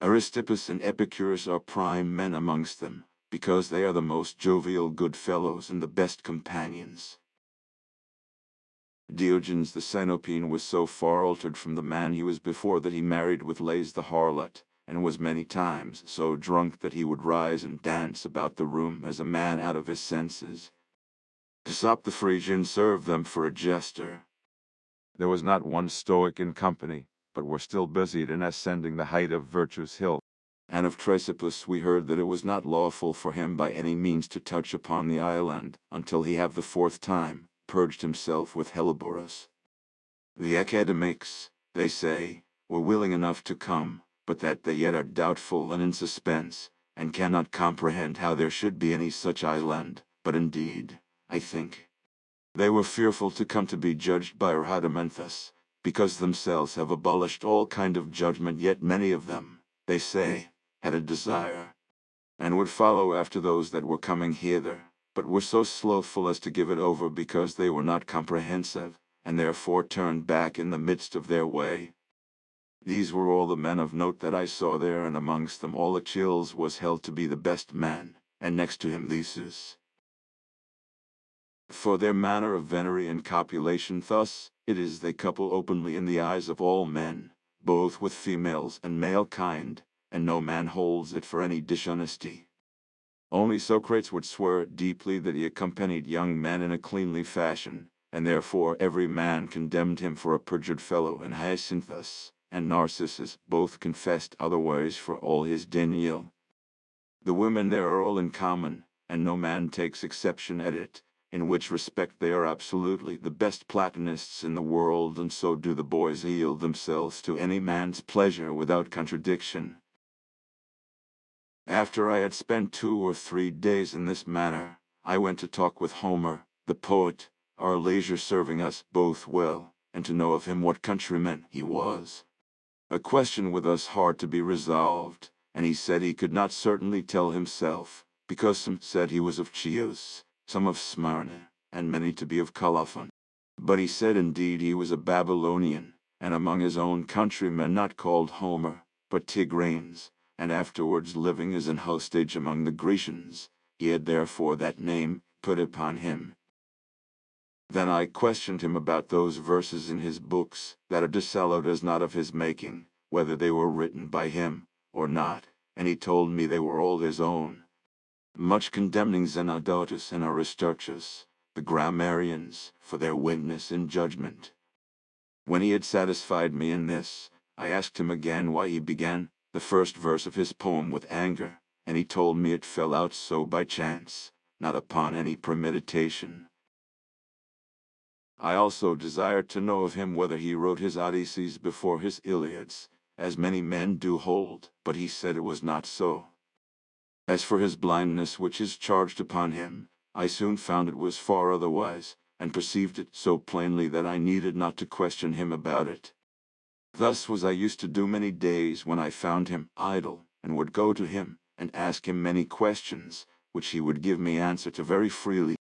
Aristippus and Epicurus are prime men amongst them, because they are the most jovial good fellows and the best companions. Diogenes the Cenopian was so far altered from the man he was before that he married with Lais the harlot, and was many times so drunk that he would rise and dance about the room as a man out of his senses. Aesop the Phrygian served them for a jester. There was not one Stoic in company, but were still busied in ascending the height of Virtue's hill. And of Chrysippus we heard that it was not lawful for him by any means to touch upon the island, until he have the fourth time purged himself with Helleboris. The academics, they say, were willing enough to come, but that they yet are doubtful and in suspense, and cannot comprehend how there should be any such island. But indeed, I think, they were fearful to come to be judged by Rhadamanthus, because themselves have abolished all kind of judgment. Yet many of them, they say, had a desire, and would follow after those that were coming hither, but were so slothful as to give it over because they were not comprehensive, and therefore turned back in the midst of their way. These were all the men of note that I saw there, and amongst them all Achilles was held to be the best man, and next to him Theseus. For their manner of venery and copulation thus it is they couple openly in the eyes of all men, both with females and male kind, and no man holds it for any dishonesty. Only Socrates would swear deeply that he accompanied young men in a cleanly fashion, and therefore every man condemned him for a perjured fellow, and Hyacinthus and Narcissus both confessed otherwise for all his denial. The women there are all in common, and no man takes exception at it, in which respect they are absolutely the best Platonists in the world, and so do the boys yield themselves to any man's pleasure without contradiction. After I had spent 2 or 3 days in this manner, I went to talk with Homer, the poet, our leisure serving us both well, and to know of him what countryman he was. A question with us hard to be resolved, and he said he could not certainly tell himself, because some said he was of Chios, some of Smyrna, and many to be of Colophon. But he said indeed he was a Babylonian, and among his own countrymen not called Homer, but Tigranes, and afterwards living as an hostage among the Grecians, he had therefore that name put upon him. Then I questioned him about those verses in his books that are disallowed as not of his making, whether they were written by him or not, and he told me they were all his own, much condemning Zenodotus and Aristarchus, the grammarians, for their weakness in judgment. When he had satisfied me in this, I asked him again why he began the first verse of his poem with anger, and he told me it fell out so by chance, not upon any premeditation. I also desired to know of him whether he wrote his Odysseys before his Iliads, as many men do hold, but he said it was not so. As for his blindness which is charged upon him, I soon found it was far otherwise, and perceived it so plainly that I needed not to question him about it. Thus was I used to do many days when I found him idle, and would go to him, and ask him many questions, which he would give me answer to very freely,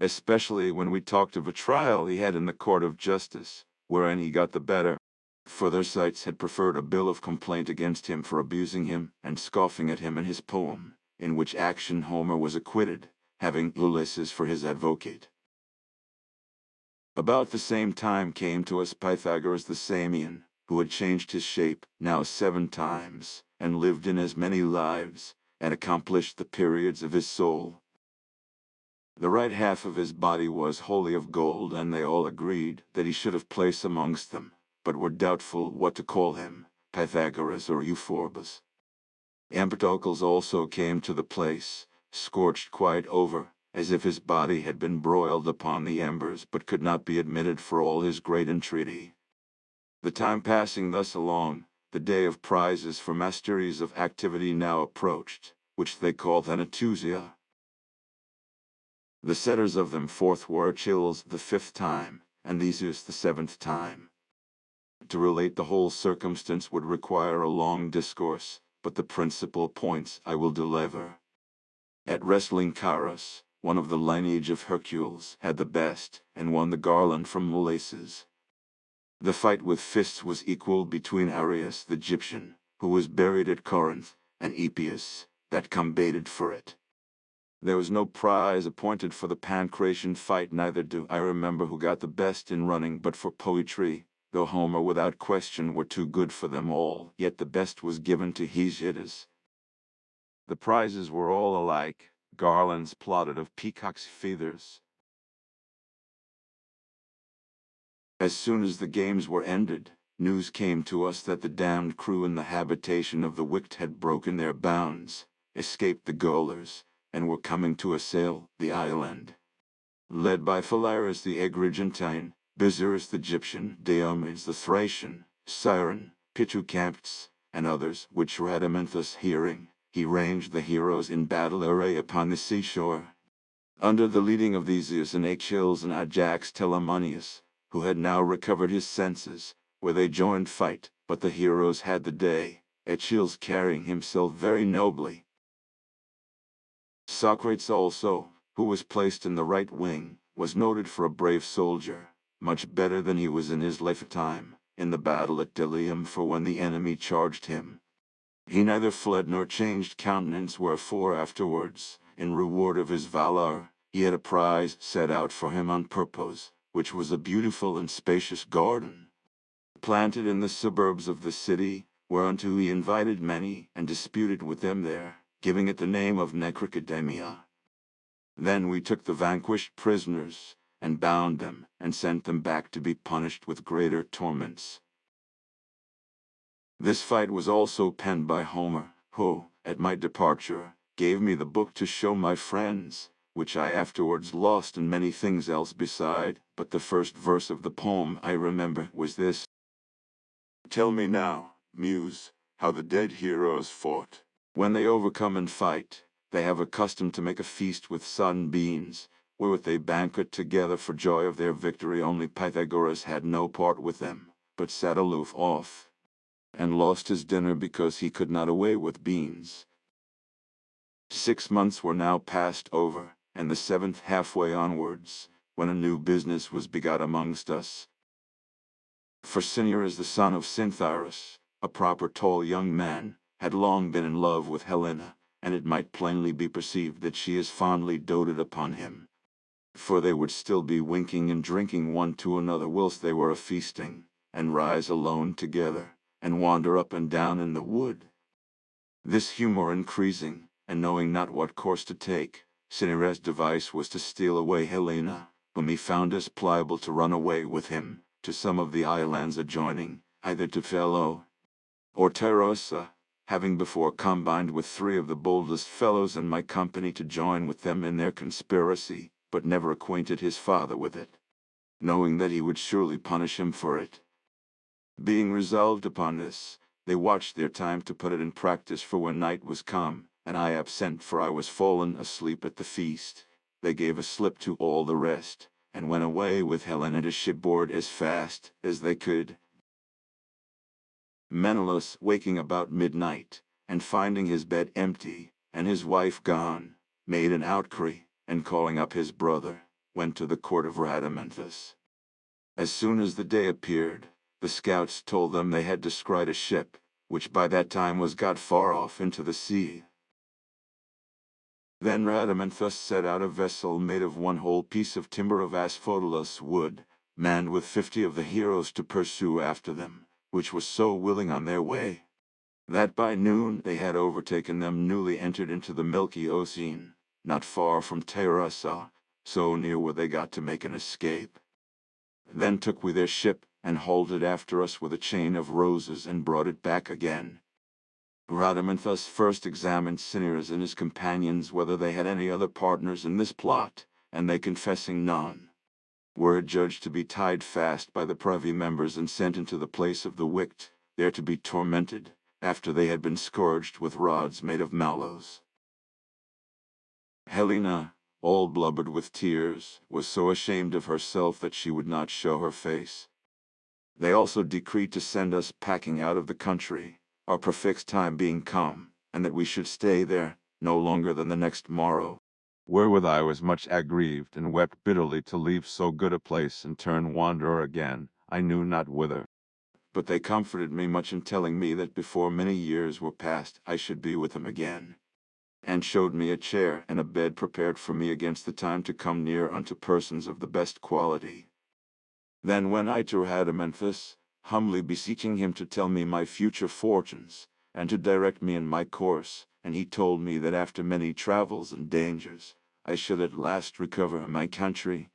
especially when we talked of a trial he had in the court of justice, wherein he got the better. For their sites had preferred a bill of complaint against him for abusing him and scoffing at him in his poem, in which action Homer was acquitted, having Ulysses for his advocate. About the same time came to us Pythagoras the Samian, who had changed his shape now 7 times, and lived in as many lives, and accomplished the periods of his soul. The right half of his body was wholly of gold, and they all agreed that he should have place amongst them, but were doubtful what to call him, Pythagoras or Euphorbus. Empedocles also came to the place, scorched quite over, as if his body had been broiled upon the embers, but could not be admitted for all his great entreaty. The time passing thus along, the day of prizes for masteries of activity now approached, which they call Thanatusia. The setters of them forth were Achilles the 5th time, and Theseus the 7th time. To relate the whole circumstance would require a long discourse, but the principal points I will deliver. At wrestling, Charos, one of the lineage of Hercules, had the best, and won the garland from Moleses. The fight with fists was equal between Arius the Egyptian, who was buried at Corinth, and Epius, that combated for it. There was no prize appointed for the Pancratian fight, neither do I remember who got the best in running, but for poetry, though Homer without question were too good for them all, yet the best was given to Hesiodus. The prizes were all alike, garlands plotted of peacocks' feathers. As soon as the games were ended, news came to us that the damned crew in the habitation of the wicked had broken their bounds, escaped the gaolers, and were coming to assail the island. Led by Phalaris the Agrigentine, Bizarus the Egyptian, Diomedes the Thracian, Siren, Pitucamptus, and others, which Rhadamanthus hearing, he ranged the heroes in battle array upon the seashore. Under the leading of Theseus and Achilles and Ajax Telamonius, who had now recovered his senses, where they joined fight, but the heroes had the day, Achilles carrying himself very nobly. Socrates also, who was placed in the right wing, was noted for a brave soldier, much better than he was in his lifetime, in the battle at Delium, for when the enemy charged him, he neither fled nor changed countenance, wherefore afterwards, in reward of his valor, he had a prize set out for him on purpose, which was a beautiful and spacious garden, planted in the suburbs of the city, whereunto he invited many, and disputed with them there, giving it the name of Necrocademia. Then we took the vanquished prisoners, and bound them, and sent them back to be punished with greater torments. This fight was also penned by Homer, who, at my departure, gave me the book to show my friends, which I afterwards lost, and many things else beside, but the first verse of the poem I remember was this: "Tell me now, Muse, how the dead heroes fought. When they overcome in fight, they have a custom to make a feast with sodden beans, wherewith they banquet together for joy of their victory. Only Pythagoras had no part with them, but sat aloof off, and lost his dinner because he could not away with beans." 6 months were now passed over, and the 7th halfway onwards, when a new business was begot amongst us. For Cinyras, the son of Cyntharus, a proper tall young man, had long been in love with Helena, and it might plainly be perceived that she as fondly doted upon him. For they would still be winking and drinking one to another whilst they were a-feasting, and rise alone together, and wander up and down in the wood. This humour increasing, and knowing not what course to take, Cinyras' device was to steal away Helena, whom he found as pliable to run away with him, to some of the islands adjoining, either to Phelo or Terosa, having before combined with 3 of the boldest fellows in my company to join with them in their conspiracy, but never acquainted his father with it. knowing that he would surely punish him for it. Being resolved upon this, they watched their time to put it in practice, for when night was come, and I absent, for I was fallen asleep at the feast, they gave a slip to all the rest, and went away with Helen and his shipboard as fast as they could. Menelaus, waking about midnight, and finding his bed empty, and his wife gone, made an outcry, and calling up his brother, went to the court of Rhadamanthus. As soon as the day appeared, the scouts told them they had descried a ship, which by that time was got far off into the sea. Then Rhadamanthus set out a vessel made of one whole piece of timber of asphodel wood, manned with 50 of the heroes to pursue after them, which was so willing on their way, that by noon they had overtaken them, newly entered into the milky ocean, not far from Terasa, so near were they got to make an escape. Then took we their ship, and hauled it after us with a chain of roses, and brought it back again. Rhadamanthus first examined Cinyras and his companions whether they had any other partners in this plot, and they confessing none, were adjudged to be tied fast by the privy members and sent into the place of the wicked, there to be tormented, after they had been scourged with rods made of mallows. Helena, all blubbered with tears, was so ashamed of herself that she would not show her face. They also decreed to send us packing out of the country, our prefixed time being come, and that we should stay there no longer than the next morrow. Wherewith I was much aggrieved, and wept bitterly to leave so good a place and turn wanderer again, I knew not whither. But they comforted me much in telling me that before many years were past I should be with them again, and showed me a chair and a bed prepared for me against the time to come near unto persons of the best quality. Then went I to Rhadamanthus, humbly beseeching him to tell me my future fortunes, and to direct me in my course, and he told me that after many travels and dangers, I should at last recover my country,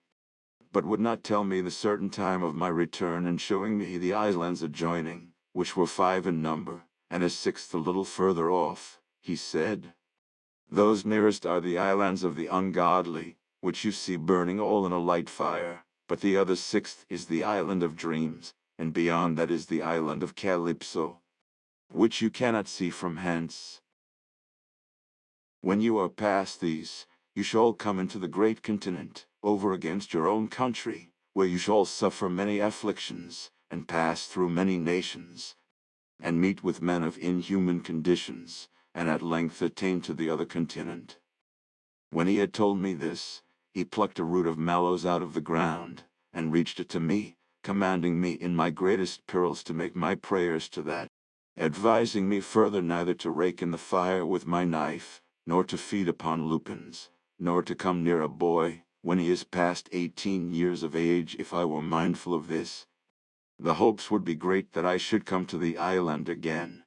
but would not tell me the certain time of my return, and showing me the islands adjoining, which were 5 in number, and a 6th a little further off, he said, "Those nearest are the islands of the ungodly, which you see burning all in a light fire, but the other 6th is the island of dreams, and beyond that is the island of Calypso, which you cannot see from hence. When you are past these, you shall come into the great continent, over against your own country, where you shall suffer many afflictions, and pass through many nations, and meet with men of inhuman conditions, and at length attain to the other continent." When he had told me this, he plucked a root of mallows out of the ground, and reached it to me, commanding me in my greatest perils to make my prayers to that, advising me further neither to rake in the fire with my knife, nor to feed upon lupins, nor to come near a boy, when he is past 18 years of age. If I were mindful of this, the hopes would be great that I should come to the island again.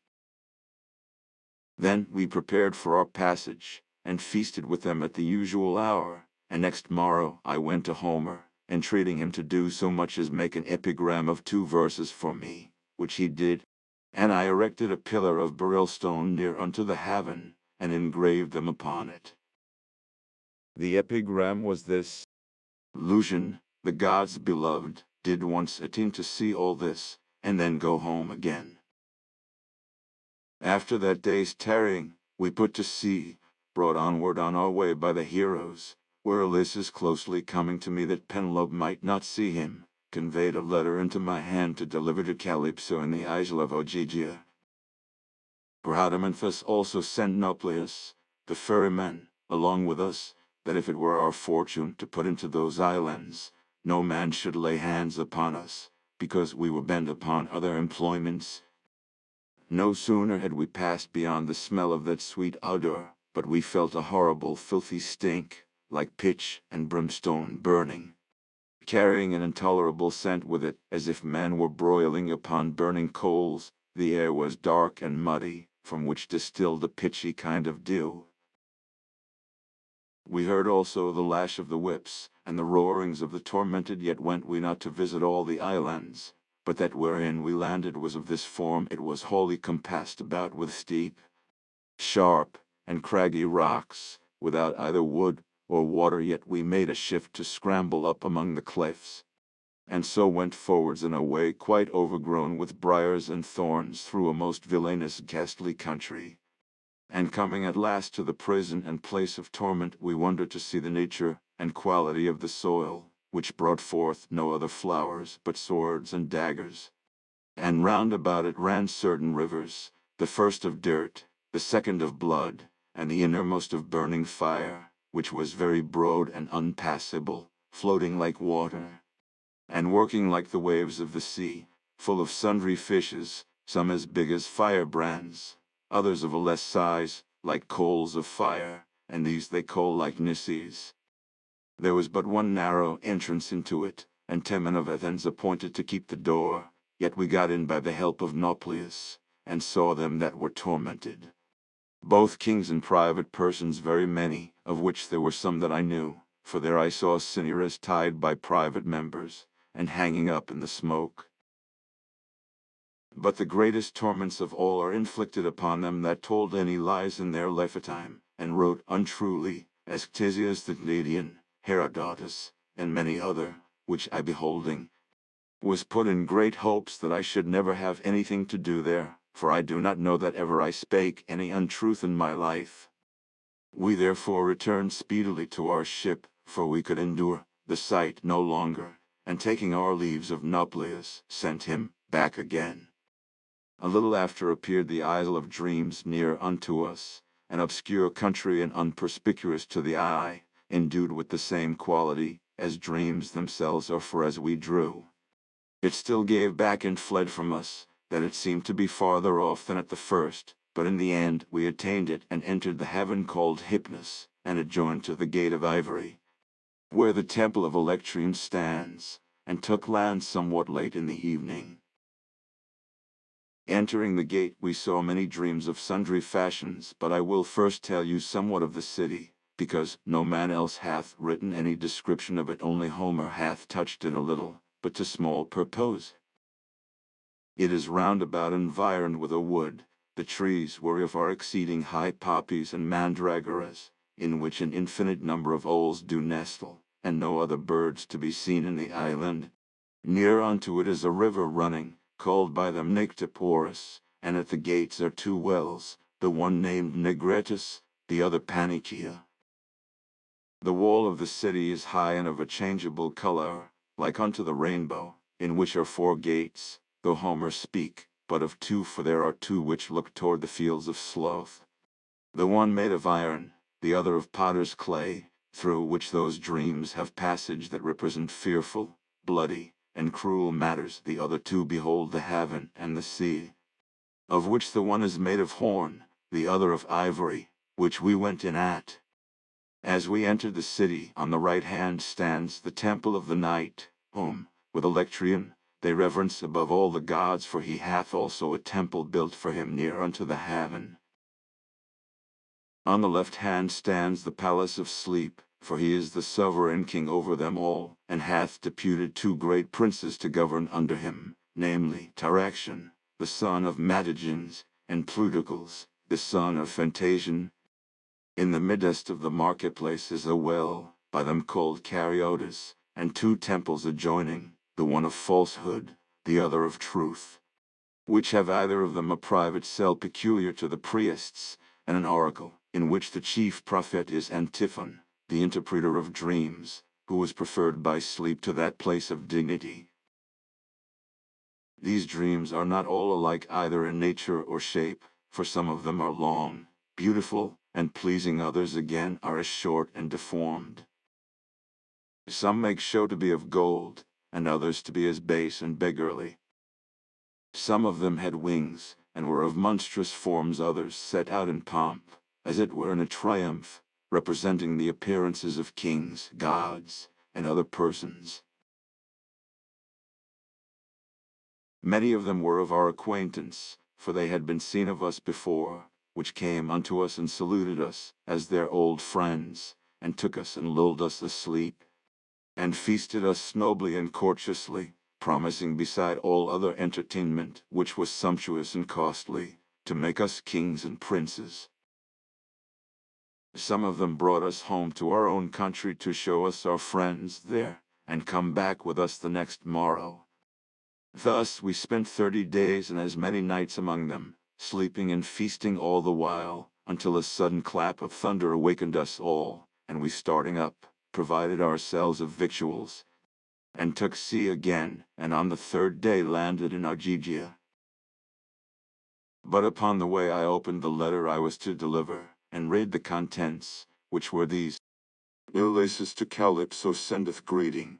Then we prepared for our passage, and feasted with them at the usual hour, and next morrow I went to Homer, entreating him to do so much as make an epigram of 2 verses for me, which he did, and I erected a pillar of beryl stone near unto the haven, and engraved them upon it. The epigram was this: Lucian, the god's beloved, did once attain to see all this, and then go home again. After that day's tarrying, we put to sea, brought onward on our way by the heroes, where Ulysses, closely coming to me that Penelope might not see him, conveyed a letter into my hand to deliver to Calypso in the isle of Ogygia. Rhadamanthus also sent Nauplius, the ferryman, along with us, that if it were our fortune to put into those islands, no man should lay hands upon us, because we were bent upon other employments. No sooner had we passed beyond the smell of that sweet odor, but we felt a horrible filthy stink, like pitch and brimstone burning, carrying an intolerable scent with it, as if men were broiling upon burning coals. The air was dark and muddy, from which distilled a pitchy kind of dew. We heard also the lash of the whips, and the roarings of the tormented, yet went we not to visit all the islands, but that wherein we landed was of this form: it was wholly compassed about with steep, sharp, and craggy rocks, without either wood or water, yet we made a shift to scramble up among the cliffs. and so went forwards in a way quite overgrown with briars and thorns through a most villainous ghastly country. And coming at last to the prison and place of torment, we wondered to see the nature and quality of the soil, which brought forth no other flowers but swords and daggers. And round about it ran certain rivers, the first of dirt, the second of blood, and the innermost of burning fire, which was very broad and unpassable, floating like water, and working like the waves of the sea, full of sundry fishes, some as big as firebrands, others of a less size, like coals of fire, and these they call like Nisses. There was but one narrow entrance into it, and 10 men of Athens appointed to keep the door, yet we got in by the help of Nauplius, and saw them that were tormented, both kings and private persons very many, of which there were some that I knew, for there I saw Cinyras tied by private members, and hanging up in the smoke. But the greatest torments of all are inflicted upon them that told any lies in their lifetime, and wrote untruly, as Ctesias the Gnadian, Herodotus, and many other, which I beholding, was put in great hopes that I should never have anything to do there, for I do not know that ever I spake any untruth in my life. We therefore returned speedily to our ship, for we could endure the sight no longer, and taking our leaves of Nauplius, sent him back again. A little after appeared the Isle of Dreams near unto us, an obscure country and unperspicuous to the eye, endued with the same quality as dreams themselves are, for as we drew, it still gave back and fled from us, that it seemed to be farther off than at the first, but in the end we attained it and entered the heaven called Hypnus, and adjoined to the Gate of Ivory, where the temple of Electrium stands, and took land somewhat late in the evening. Entering the gate we saw many dreams of sundry fashions, but I will first tell you somewhat of the city, because no man else hath written any description of it, only Homer hath touched it a little, but to small purpose. It is round about environed with a wood, the trees whereof are exceeding high poppies and mandragoras, in which an infinite number of owls do nestle, and no other birds to be seen in the island. Near unto it is a river running, called by them Nyctoporus, and at the gates are 2 wells, the one named Negretus, the other Panicia. The wall of the city is high and of a changeable color, like unto the rainbow, in which are 4 gates, though Homer speak but of 2, for there are 2 which look toward the fields of sloth. The one made of iron, the other of potter's clay, through which those dreams have passage that represent fearful, bloody, and cruel matters. The other 2 behold the heaven and the sea, of which the one is made of horn, the other of ivory, which we went in at. As we entered the city, on the right hand stands the temple of the night, whom, with Electrium, they reverence above all the gods, for he hath also a temple built for him near unto the heaven. On the left hand stands the palace of sleep, for he is the sovereign king over them all, and hath deputed 2 great princes to govern under him, namely Taraxion, the son of Matagenes, and Plutocles, the son of Phantasion. In the midst of the marketplace is a well, by them called Cariotis, and 2 temples adjoining, the one of falsehood, the other of truth, which have either of them a private cell peculiar to the priests, and an oracle, in which the chief prophet is Antiphon, the interpreter of dreams, who was preferred by sleep to that place of dignity. These dreams are not all alike either in nature or shape, for some of them are long, beautiful, and pleasing, others again are as short and deformed. Some make show to be of gold, and others to be as base and beggarly. Some of them had wings, and were of monstrous forms, others set out in pomp, as it were in a triumph, representing the appearances of kings, gods, and other persons. Many of them were of our acquaintance, for they had been seen of us before, which came unto us and saluted us, as their old friends, and took us and lulled us asleep, and feasted us nobly and courteously, promising beside all other entertainment, which was sumptuous and costly, to make us kings and princes. Some of them brought us home to our own country to show us our friends there, and come back with us the next morrow. Thus we spent 30 days and as many nights among them, sleeping and feasting all the while, until a sudden clap of thunder awakened us all, and we starting up, provided ourselves of victuals, and took sea again, and on the 3rd day landed in Argegia. But upon the way I opened the letter I was to deliver, and read the contents, which were these: Ulysses to Calypso sendeth greeting.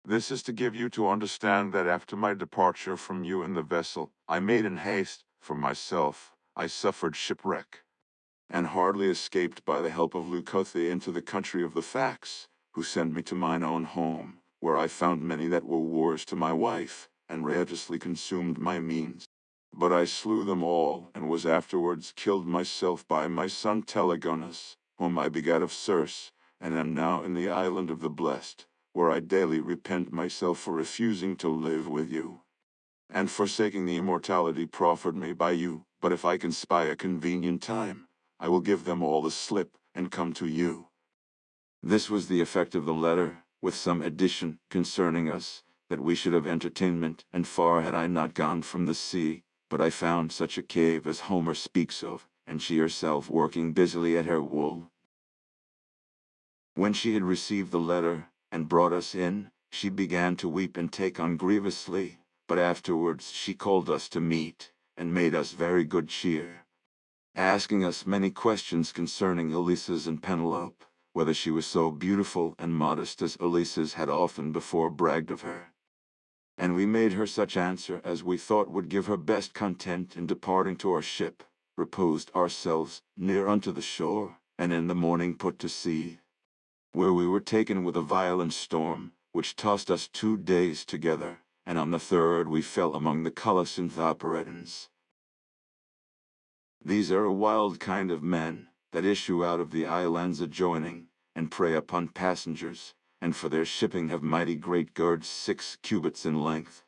This is to give you to understand that after my departure from you in the vessel, I made in haste, for myself, I suffered shipwreck, and hardly escaped by the help of Leucothoe into the country of the Facts, who sent me to mine own home, where I found many that were wars to my wife, and ravenously consumed my means. But I slew them all, and was afterwards killed myself by my son Telegonus, whom I begat of Circe, and am now in the island of the blessed, where I daily repent myself for refusing to live with you, and forsaking the immortality proffered me by you. But if I can spy a convenient time, I will give them all the slip, and come to you. This was the effect of the letter, with some addition concerning us, that we should have entertainment, and far had I not gone from the sea, but I found such a cave as Homer speaks of, and she herself working busily at her wool. When she had received the letter, and brought us in, she began to weep and take on grievously, but afterwards she called us to meat, and made us very good cheer, asking us many questions concerning Ulysses and Penelope, whether she was so beautiful and modest as Ulysses had often before bragged of her. And we made her such answer as we thought would give her best content in departing to our ship, reposed ourselves near unto the shore, and in the morning put to sea, where we were taken with a violent storm, which tossed us 2 days together, and on the 3rd we fell among the Colosynthoperetans. These are a wild kind of men, that issue out of the islands adjoining, and prey upon passengers, and for their shipping have mighty great gourds 6 cubits in length,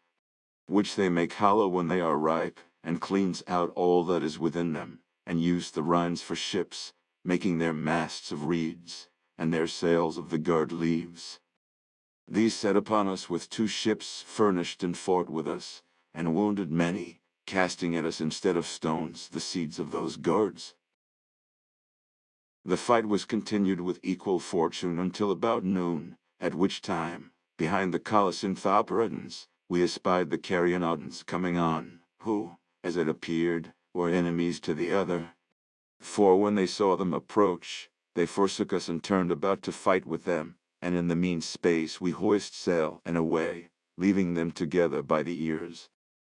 which they make hollow when they are ripe, and cleans out all that is within them, and use the rinds for ships, making their masts of reeds, and their sails of the gourd leaves. These set upon us with 2 ships furnished and fought with us, and wounded many, casting at us instead of stones the seeds of those gourds. The fight was continued with equal fortune until about noon, at which time, behind the Colosynthoperetans, we espied the Carionodans coming on, who, as it appeared, were enemies to the other. For when they saw them approach, they forsook us and turned about to fight with them, and in the mean space we hoist sail and away, leaving them together by the ears.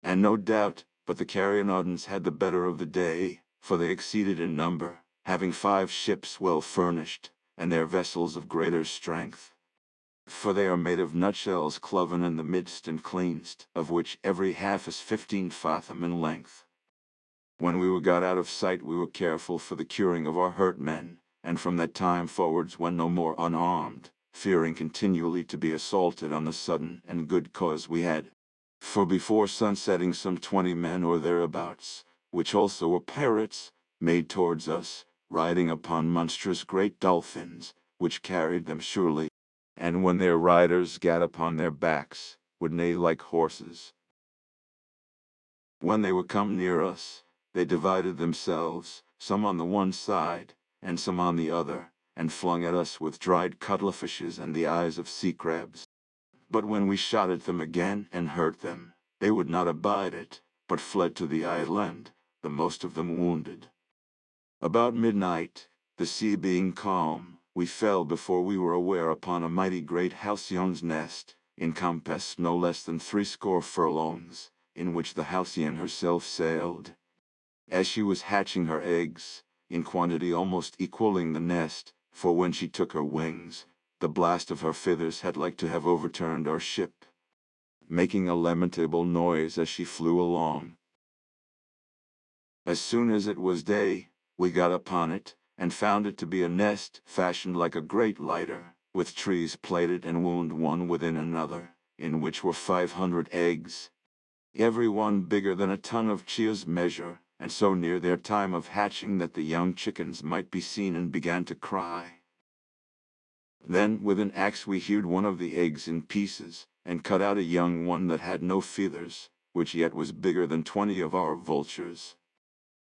And no doubt, but the Carionodans had the better of the day, for they exceeded in number, having 5 ships well furnished, and their vessels of greater strength. For they are made of nutshells cloven in the midst and cleansed, of which every half is 15 fathom in length. When we were got out of sight we were careful for the curing of our hurt men, and from that time forwards went no more unarmed, fearing continually to be assaulted on the sudden, and good cause we had. For before sunsetting some 20 men or thereabouts, which also were pirates, made towards us, riding upon monstrous great dolphins, which carried them surely, and when their riders gat upon their backs, would neigh like horses. When they were come near us, they divided themselves, some on the one side, and some on the other, and flung at us with dried cuttlefishes and the eyes of sea crabs. But when we shot at them again and hurt them, they would not abide it, but fled to the island, the most of them wounded. About midnight, the sea being calm, we fell before we were aware upon a mighty great halcyon's nest, encompassed no less than 60 furlongs, in which the halcyon herself sailed. As she was hatching her eggs, in quantity almost equaling the nest, for when she took her wings, the blast of her feathers had like to have overturned our ship, making a lamentable noise as she flew along. As soon as it was day, we got upon it, and found it to be a nest fashioned like a great lighter, with trees plaited and wound one within another, in which were 500 eggs, every one bigger than a ton of chia's measure, and so near their time of hatching that the young chickens might be seen and began to cry. Then with an axe we hewed one of the eggs in pieces, and cut out a young one that had no feathers, which yet was bigger than 20 of our vultures.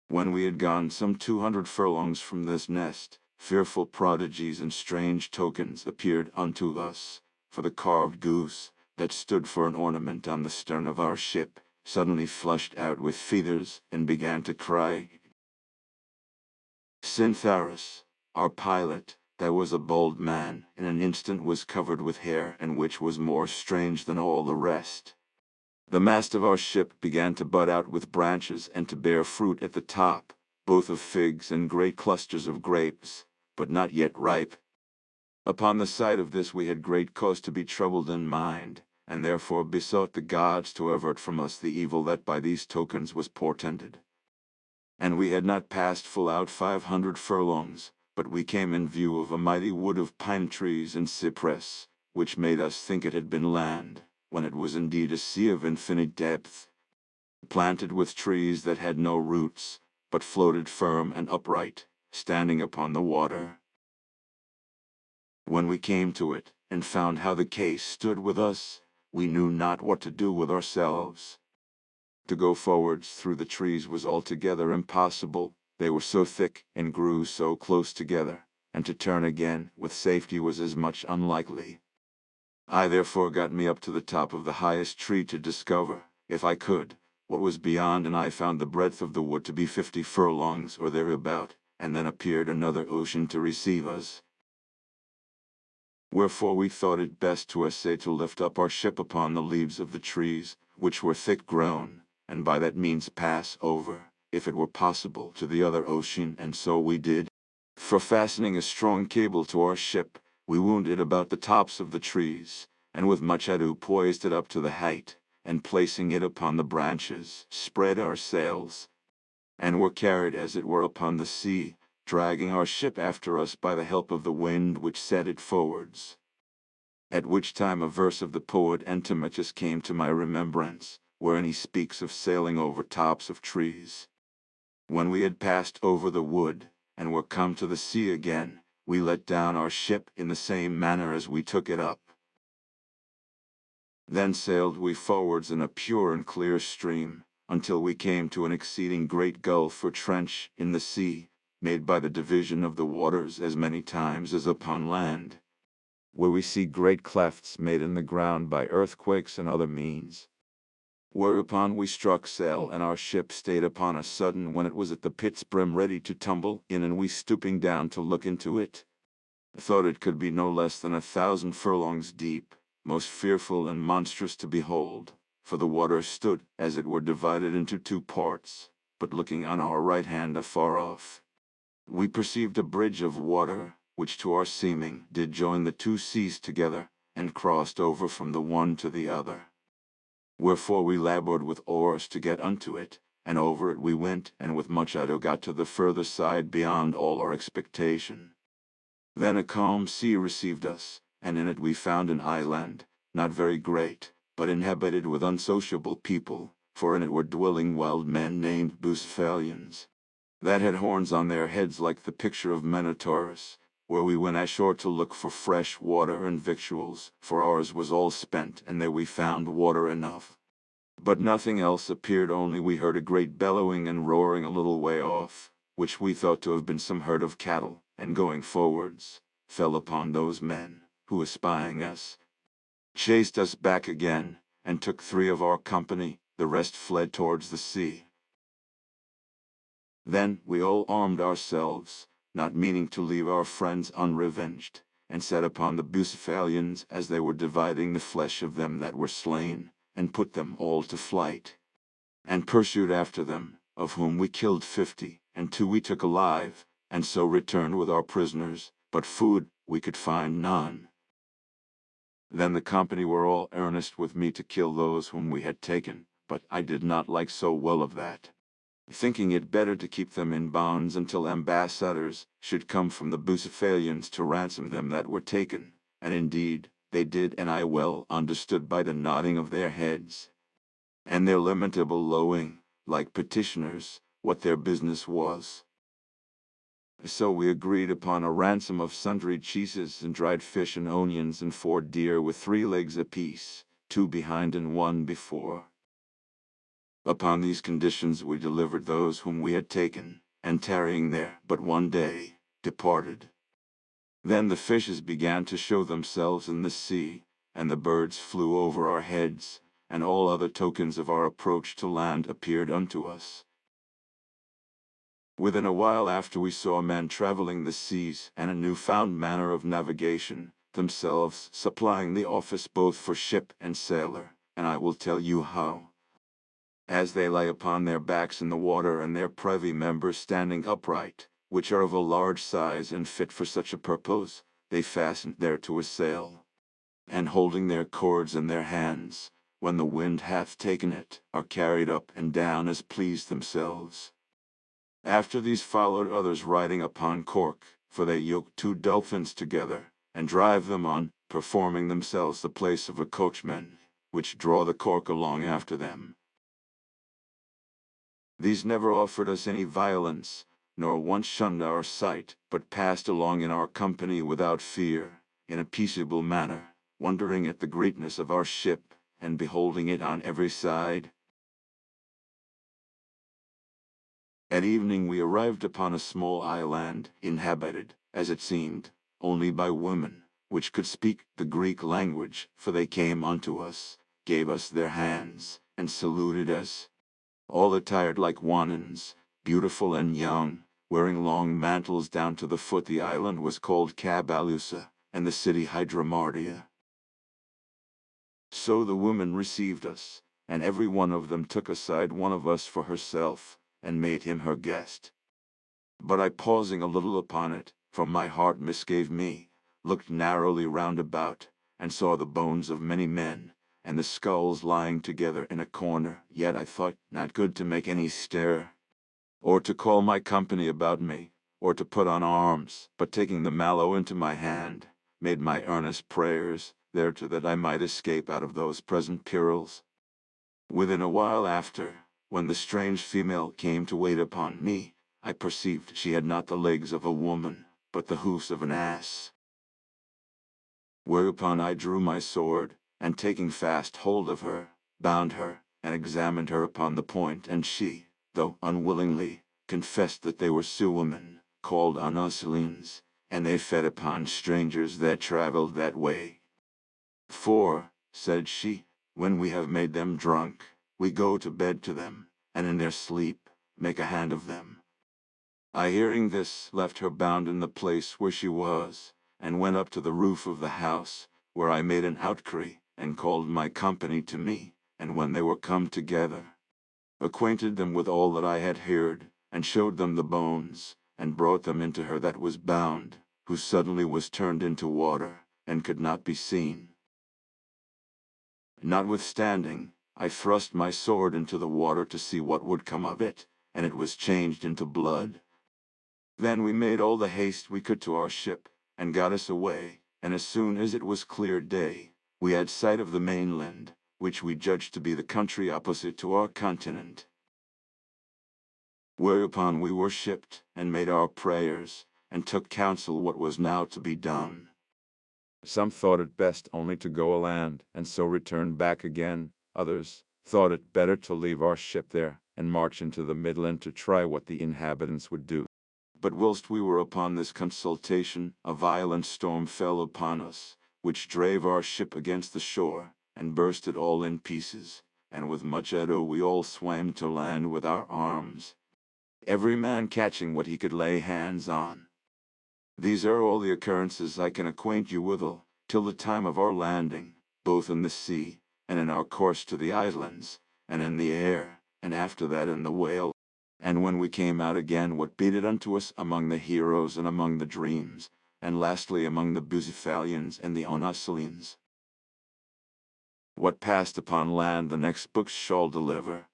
When we had gone some 200 furlongs from this nest, fearful prodigies and strange tokens appeared unto us, for the carved goose, that stood for an ornament on the stern of our ship, suddenly flushed out with feathers, and began to cry. Cyntharus, our pilot, that was a bold man, in an instant was covered with hair, and which was more strange than all the rest. The mast of our ship began to bud out with branches and to bear fruit at the top, both of figs and great clusters of grapes, but not yet ripe. Upon the sight of this we had great cause to be troubled in mind, and therefore besought the gods to avert from us the evil that by these tokens was portended. And we had not passed full out 500 furlongs, but we came in view of a mighty wood of pine trees and cypress, which made us think it had been land, when it was indeed a sea of infinite depth, planted with trees that had no roots, but floated firm and upright, standing upon the water. When we came to it, and found how the case stood with us, we knew not what to do with ourselves. To go forwards through the trees was altogether impossible, they were so thick and grew so close together, and to turn again with safety was as much unlikely. I therefore got me up to the top of the highest tree to discover, if I could, what was beyond, and I found the breadth of the wood to be 50 furlongs or thereabout, and then appeared another ocean to receive us. Wherefore we thought it best to essay to lift up our ship upon the leaves of the trees, which were thick grown, and by that means pass over, if it were possible, to the other ocean, and so we did. For fastening a strong cable to our ship, we wound it about the tops of the trees, and with much ado poised it up to the height, and placing it upon the branches, spread our sails, and were carried as it were upon the sea, dragging our ship after us by the help of the wind which set it forwards. At which time a verse of the poet Antimachus came to my remembrance, wherein he speaks of sailing over tops of trees. When we had passed over the wood, and were come to the sea again, we let down our ship in the same manner as we took it up. Then sailed we forwards in a pure and clear stream, until we came to an exceeding great gulf or trench in the sea, made by the division of the waters as many times as upon land, where we see great clefts made in the ground by earthquakes and other means. Whereupon we struck sail, and our ship stayed upon a sudden when it was at the pit's brim ready to tumble in, and we stooping down to look into it, thought it could be no less than 1,000 furlongs deep, most fearful and monstrous to behold, for the water stood as it were divided into two parts, but looking on our right hand afar off, we perceived a bridge of water, which to our seeming did join the two seas together, and crossed over from the one to the other. Wherefore we labored with oars to get unto it, and over it we went, and with much ado got to the further side beyond all our expectation. Then a calm sea received us, and in it we found an island, not very great, but inhabited with unsociable people, for in it were dwelling wild men named Bucephalians, that had horns on their heads like the picture of Minotaurus, where we went ashore to look for fresh water and victuals, for ours was all spent, and there we found water enough. But nothing else appeared, only we heard a great bellowing and roaring a little way off, which we thought to have been some herd of cattle, and going forwards, fell upon those men, who espying us, chased us back again, and took 3 of our company, the rest fled towards the sea. Then we all armed ourselves, not meaning to leave our friends unrevenged, and set upon the Bucephalians as they were dividing the flesh of them that were slain, and put them all to flight, and pursued after them, of whom we killed 50, and 2 we took alive, and so returned with our prisoners, but food we could find none. Then the company were all earnest with me to kill those whom we had taken, but I did not like so well of that, thinking it better to keep them in bonds until ambassadors should come from the Bucephalians to ransom them that were taken, and indeed they did, and I well understood by the nodding of their heads, and their lamentable lowing, like petitioners, what their business was. So we agreed upon a ransom of sundry cheeses and dried fish and onions and 4 deer with 3 legs apiece, 2 behind and 1 before. Upon these conditions we delivered those whom we had taken, and tarrying there but 1 day, departed. Then the fishes began to show themselves in the sea, and the birds flew over our heads, and all other tokens of our approach to land appeared unto us. Within a while after we saw men traveling the seas, and a new-found manner of navigation, themselves supplying the office both for ship and sailor, and I will tell you how. As they lay upon their backs in the water, and their privy members standing upright, which are of a large size and fit for such a purpose, they fastened thereto a sail, and holding their cords in their hands, when the wind hath taken it, are carried up and down as pleased themselves. After these followed others riding upon cork, for they yoke 2 dolphins together, and drive them on, performing themselves the place of a coachman, which draw the cork along after them. These never offered us any violence, nor once shunned our sight, but passed along in our company without fear, in a peaceable manner, wondering at the greatness of our ship, and beholding it on every side. At evening we arrived upon a small island, inhabited, as it seemed, only by women, which could speak the Greek language, for they came unto us, gave us their hands, and saluted us. All attired like wanons, beautiful and young, wearing long mantles down to the foot. The island was called Cabalusa, and the city Hydramardia. So the women received us, and every one of them took aside one of us for herself, and made him her guest. But I, pausing a little upon it, for my heart misgave me, looked narrowly round about, and saw the bones of many men, and the skulls lying together in a corner. Yet I thought not good to make any stir, or to call my company about me, or to put on arms, but taking the mallow into my hand, made my earnest prayers thereto that I might escape out of those present perils. Within a while after, when the strange female came to wait upon me, I perceived she had not the legs of a woman, but the hoofs of an ass. Whereupon I drew my sword, and taking fast hold of her, bound her, and examined her upon the point, and she, though unwillingly, confessed that they were Sioux women, called Unasalines, and they fed upon strangers that traveled that way. For, said she, when we have made them drunk, we go to bed to them, and in their sleep, make a hand of them. I, hearing this, left her bound in the place where she was, and went up to the roof of the house, where I made an outcry, and called my company to me, and when they were come together, acquainted them with all that I had heard, and showed them the bones, and brought them into her that was bound, who suddenly was turned into water, and could not be seen. Notwithstanding, I thrust my sword into the water to see what would come of it, and it was changed into blood. Then we made all the haste we could to our ship, and got us away, and as soon as it was clear day, we had sight of the mainland, which we judged to be the country opposite to our continent. Whereupon we worshipped, and made our prayers, and took counsel what was now to be done. Some thought it best only to go aland, and so return back again. Others thought it better to leave our ship there, and march into the midland to try what the inhabitants would do. But whilst we were upon this consultation, a violent storm fell upon us, which drave our ship against the shore, and burst it all in pieces, and with much ado we all swam to land with our arms, every man catching what he could lay hands on. These are all the occurrences I can acquaint you withal, till the time of our landing, both in the sea, and in our course to the islands, and in the air, and after that in the whale. And when we came out again, what beat unto us among the heroes and among the dreams, and lastly among the Bucephalians and the Onosalines. What passed upon land the next book shall deliver.